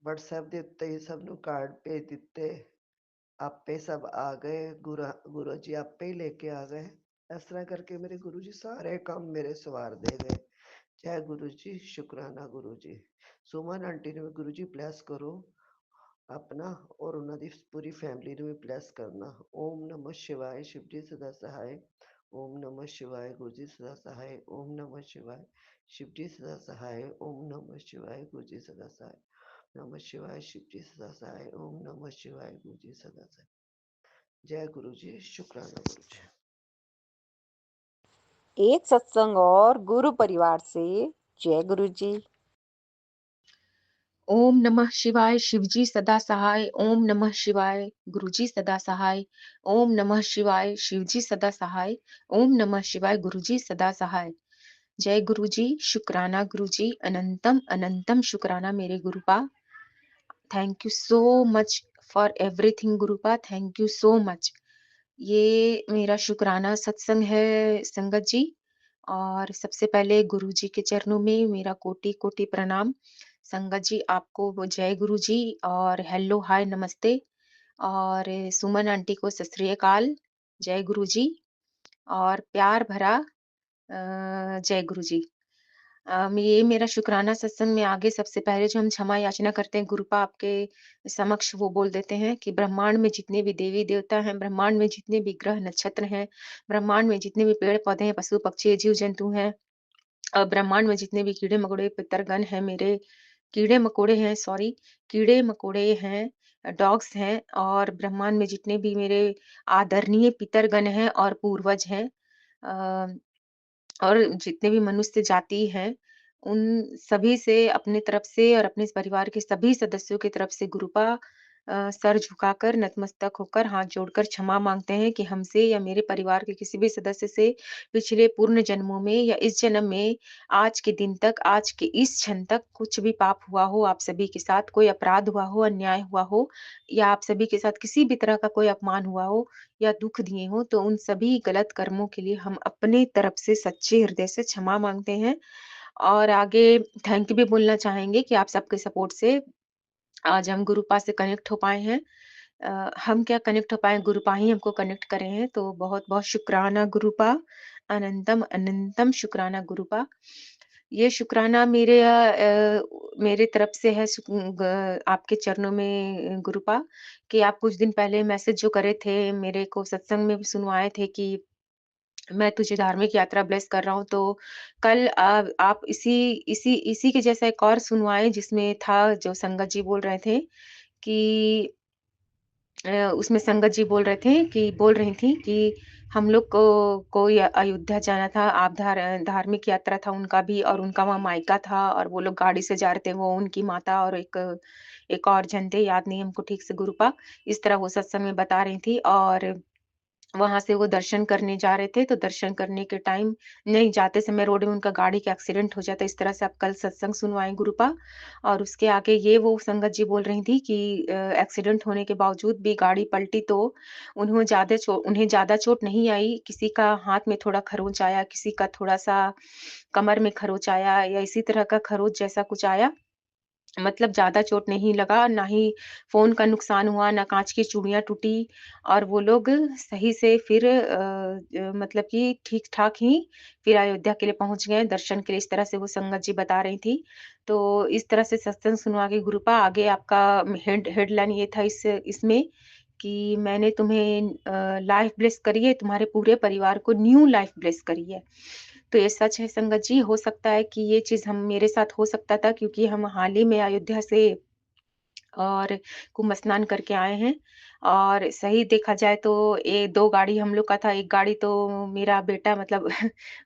WhatsApp ਦੇ ਉੱਤੇ ਹੀ ਸਭ ਨੂੰ ਕਾਰਡ ਭੇਜ ਦਿੱਤੇ। ਆਪੇ ਸਭ ਆ ਗਏ, ਗੁਰੂ ਜੀ ਆਪੇ ਹੀ ਲੈ ਕੇ ਆ ਗਏ। ਇਸ ਤਰ੍ਹਾਂ ਕਰਕੇ ਮੇਰੇ ਗੁਰੂ ਜੀ ਸਾਰੇ ਕੰਮ ਮੇਰੇ ਸਵਾਰਦੇ ਗਏ। ਜੈ ਗੁਰੂ ਜੀ, ਸ਼ੁਕਰਾਨਾ ਗੁਰੂ ਜੀ। ਸੁਮਨ ਆਂਟੀ ਨੂੰ ਵੀ ਗੁਰੂ ਜੀ ਬਲੈਸ ਕਰੋ ਆਪਣਾ, ਔਰ ਉਹਨਾਂ ਦੀ ਪੂਰੀ ਫੈਮਿਲੀ ਨੂੰ ਵੀ ਬਲੈਸ ਕਰਨਾ। ਓਮ ਨਮः शिवाय, शिव जी सदा सहाय। ओम नमः शिवाय, गुरु जी सदा सहाय। ओम नमः शिवाय, शिव जी सदा सहाय। ओम नमः शिवाय, गुरु जी सदा सहाय। नमः शिवाय, शिव जी सदा सहाय। ओम नमः शिवाय, गुरु जी सदा सहाय। जय गुरु जी, शुक्राना गुरु जी। एक सत्संग और गुरु परिवार से। जय गुरु जी। ओम नमः शिवाय, शिव जी सदा सहाय। ओम नमः शिवाय, गुरु जी सदा सहाय। ओम नमः शिवाय, शिव जी सदा सहाय। ओम नमः शिवाय, गुरु जी सदा सहाय। जय गुरु जी, शुक्राना गुरु जी, अनंतम अनंतम शुक्राना मेरे Gurupa. Thank you so much for everything Gurupa, thank you so much. ये मेरा शुक्राना सत्संग है संगत जी, और सबसे पहले गुरु जी के चरणों में मेरा कोटि कोटि प्रणाम। संगत जी आपको जय गुरु जी, और हेलो हाय नमस्ते, और सुमन आंटी को सत श्री अकाल, जय गुरु जी, और प्यार भरा जय गुरु जी। ये मेरा शुक्राना सत्संग में आगे सबसे पहले जो हम क्षमा याचना करते हैं गुरुपा आपके समक्ष वो बोल देते हैं कि ब्रह्मांड में जितने भी देवी देवता हैं, ब्रह्मांड में जितने भी ग्रह नक्षत्र हैं, ब्रह्मांड में जितने भी पेड़ पौधे हैं, पशु पक्षी जीव जंतु हैं, ब्रह्मांड में जितने भी कीड़े मकोड़े पितरगण हैं, मेरे कीड़े मकोड़े हैं, सॉरी, कीड़े मकोड़े हैं, डॉग्स हैं, और ब्रह्मांड में जितने भी मेरे आदरणीय पितरगण हैं और पूर्वज हैं, अ, और जितने भी मनुष्य जाति हैं, उन सभी से अपनी तरफ से और अपने इस परिवार के सभी सदस्यों की तरफ से गुरुपा सर झुकाकर नतमस्तक होकर हाथ जोड़कर क्षमा मांगते हैं कि हमसे या मेरे परिवार के किसी भी सदस्य से पिछले पूर्ण जन्मों में या इस जन्म में आज के दिन तक, आज के इस क्षण तक कुछ भी पाप हुआ हो, आप सभी के साथ कोई अपराध हुआ हो, अन्याय हुआ हो, या आप सभी के साथ किसी भी तरह का कोई अपमान हुआ हो या दुःख दिए हों, तो उन सभी गलत कर्मों के लिए हम अपने तरफ से सच्चे हृदय से क्षमा माँगते हैं। और आगे थैंक यू भी बोलना चाहेंगे कि आप सबके सपोर्ट से आज हम गुरुपा से कनेक्ट हो पाए हैं। हम क्या कनेक्ट हो पाए, गुरुपा ही हमको कनेक्ट करे हैं, तो बहुत-बहुत शुक्राना गुरुपा, अनंतम अनंतम शुक्राना गुरुपा। ये शुक्राना मेरे तरफ से है आपके चरणों में गुरुपा, कि आप कुछ दिन पहले मैसेज जो करे थे, मेरे को सत्संग में भी सुनवाए थे कि मैं तुझे धार्मिक यात्रा ब्लेस कर रहा हूँ, तो कल आप इसी इसी इसी के जैसा एक और सुनवाए जिसमें था जो संगत जी बोल रहे थे कि उसमें संगत जी बोल रही थी कि हम लोग को अयोध्या जाना था, आप धार्मिक यात्रा था उनका भी, और उनका वहाँ मायका था और वो लोग गाड़ी से जा रहे थे, वो उनकी माता और एक और जन थे, याद नहीं हमको ठीक से गुरुपा। इस तरह वो सत्संग में बता रही थी, और वहाँ से वो दर्शन करने जा रहे थे, तो दर्शन करने के टाइम नहीं, जाते समय रोड में उनका गाड़ी का एक्सीडेंट हो जाता है। इस तरह से आप कल सत्संग सुनवाएँ गुरुपा। और उसके आगे ये वो संगत जी बोल रही थी कि एक्सीडेंट होने के बावजूद भी गाड़ी पलटी, तो उन्हें ज़्यादा चोट नहीं आई। किसी का हाथ में थोड़ा खरोंच आया, किसी का थोड़ा-सा कमर में खरोंच आया, या इसी तरह का खरोंच जैसा कुछ आया। मतलब ज़्यादा चोट नहीं लगा, ना ही फ़ोन का नुकसान हुआ, ना काँच की चूड़ियाँ टूटी, और वो लोग सही से फिर मतलब कि ठीक-ठाक ही फिर अयोध्या के लिए पहुँच गए दर्शन के लिए, इस तरह से वो संगत जी बता रही थी। तो इस तरह से सत्संग सुनवा के गुरुपा आगे आपका हेडलाइन ये था इसमें कि मैंने तुम्हें लाइफ ब्लेस करी है, तुम्हारे पूरे परिवार को न्यू लाइफ ब्लेस करी है। तो ये सच है संगत जी, हो सकता है कि ये चीज़ हम मेरे साथ हो सकता था, क्योंकि हम हाल ही में अयोध्या से और कुंभ स्नान करके आए हैं। और सही देखा जाए तो 2 गाड़ी हम लोग का था, एक गाड़ी तो मेरा बेटा मतलब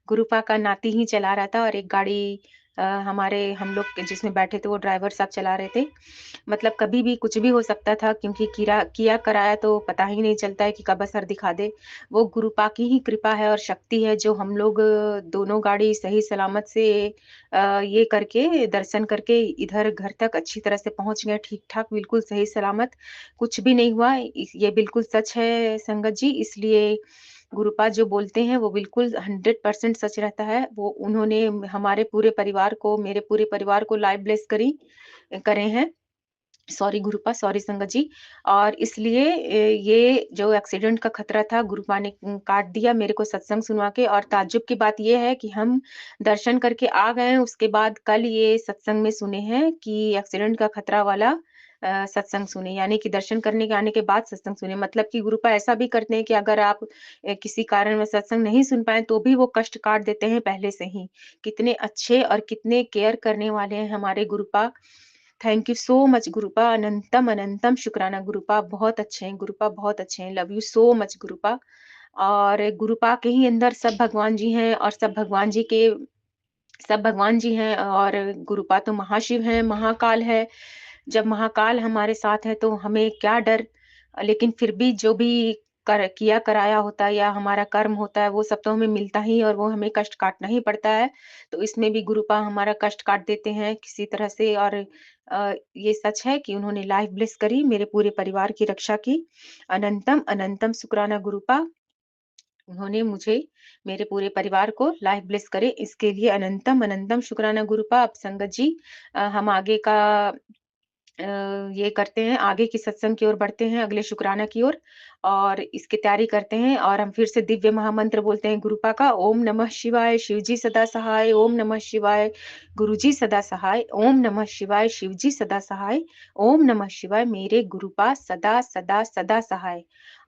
गुरुपा का नाती ही चला रहा था, और एक गाड़ी हमारे हम लोग के जिसमें बैठे थे वो ड्राइवर साहब चला रहे थे। मतलब कभी भी कुछ भी हो सकता था, क्योंकि किया कराया तो पता ही नहीं चलता है कि कब असर दिखा दे। वो गुरुपा की ही कृपा है और शक्ति है, जो हम लोग दोनों गाड़ी सही सलामत से ये करके दर्शन करके इधर घर तक अच्छी तरह से पहुँच गए ठीक-ठाक, बिल्कुल सही सलामत, कुछ भी नहीं हुआ। ये बिल्कुल सच है संगत जी, इसलिए गुरुपाद जो बोलते हैं वो बिल्कुल 100% सच रहता है। वो उन्होंने हमारे पूरे परिवार को, मेरे पूरे परिवार को लाइफ ब्लेस करे हैं। सॉरी गुरुपा, सॉरी संगत जी। और इसलिए ये जो एक्सीडेंट का खतरा था गुरुपा ने काट दिया मेरे को सत्संग सुनवा के। और ताज्जुब की बात ये है कि हम दर्शन करके आ गए हैं, उसके बाद कल ये सत्संग में सुने हैं कि एक्सीडेंट का खतरा वाला सत्संग सुने, यानी कि दर्शन करने के आने के बाद सत्संग सुने। मतलब कि गुरुपा ऐसा भी करते हैं कि अगर आप किसी कारण में सत्संग नहीं सुन पाएँ तो भी वो कष्ट काट देते हैं पहले से ही। कितने अच्छे और कितने केयर करने वाले हैं हमारे गुरुपा। थैंक यू सो मच गुरुपा, अनंतम अनंतम शुक्राना गुरुपा, बहुत अच्छे हैं गुरुपा, बहुत अच्छे हैं, लव यू सो मच गुरुपा। और गुरुपा के ही अंदर सब भगवान जी हैं, और सब भगवान जी हैं, और गुरुपा तो महाशिव हैं, महाकाल है। जब महाकाल हमारे साथ है तो हमें क्या डर। लेकिन फिर भी जो भी किया कराया होता है या हमारा कर्म होता है वो सब तो हमें मिलता ही, और वो हमें कष्ट काटना ही पड़ता है। तो इसमें भी गुरुपा हमारा कष्ट काट देते हैं किसी तरह से। और ये सच है कि उन्होंने लाइफ ब्लेस करी, मेरे पूरे परिवार की रक्षा की। अनंतम अनंतम शुक्राना गुरुपा। उन्होंने मुझे, मेरे पूरे परिवार को लाइफ ब्लेस करे, इसके लिए अनंतम अनंतम शुक्राना गुरुपा। अब संगत जी हम आगे का ये करते हैं, आगे की सत्संग की ओर बढ़ते हैं, अगले शुक्राना की ओर और इसकी तैयारी करते हैं और हम फिर से दिव्य महामंत्र बोलते हैं गुरुपा का। ओम नमः शिवाय, शिवजी सदा सहाय। ओम नमः शिवाय, गुरुजी सदा सहाय। ओम नमः शिवाय, शिवजी सदा सहाय। ओम नमः शिवाय, मेरे गुरुपा सदा सदा सदा सहाय।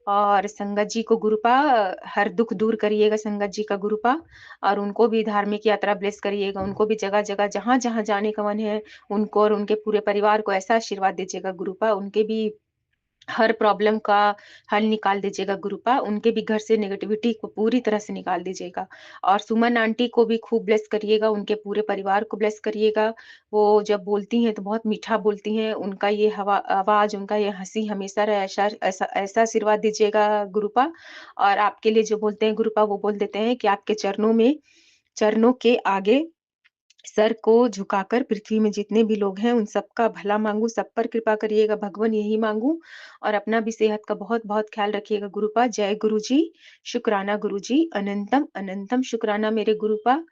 और संगत जी को गुरुपा हर दुख दूर करिएगा, संगत जी का गुरुपा और उनको भी धार्मिक यात्रा ब्लेस करिएगा, उनको भी जगह-जगह जहाँ-जहाँ जाने का मन है उनको और उनके पूरे परिवार को ऐसा आशीर्वाद दीजिएगा गुरुपा, उनके भी हर प्रॉब्लम का हल निकाल दीजिएगा गुरुपा, उनके भी घर से नेगेटिविटी को पूरी तरह से निकाल दीजिएगा। और सुमन आंटी को भी खूब ब्लेस करिएगा, उनके पूरे परिवार को ब्लेस करिएगा। वो जब बोलती हैं तो बहुत मीठा बोलती हैं, उनका ये आवाज़, उनका ये हँसी हमेशा रहे, ऐसा ऐसा ऐसा आशीर्वाद दीजिएगा गुरुपा। और आपके लिए जो बोलते हैं गुरुपा वो बोल देते हैं कि आपके चरणों के आगे सर को झुकाकर पृथ्वी में जितने भी लोग हैं उन सबका भला मांगू, सब पर कृपा करिएगा भगवान यही मांगू और अपना भी सेहत का बहुत-बहुत ख्याल रखिएगा गुरुपा। जय गुरुजी, शुक्राना गुरुजी, अनंतम अनंतम शुक्राना मेरे Gurupa.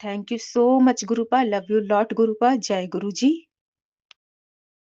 Thank you so much Gurupa, love you lot Gurupa, जय गुरुजी।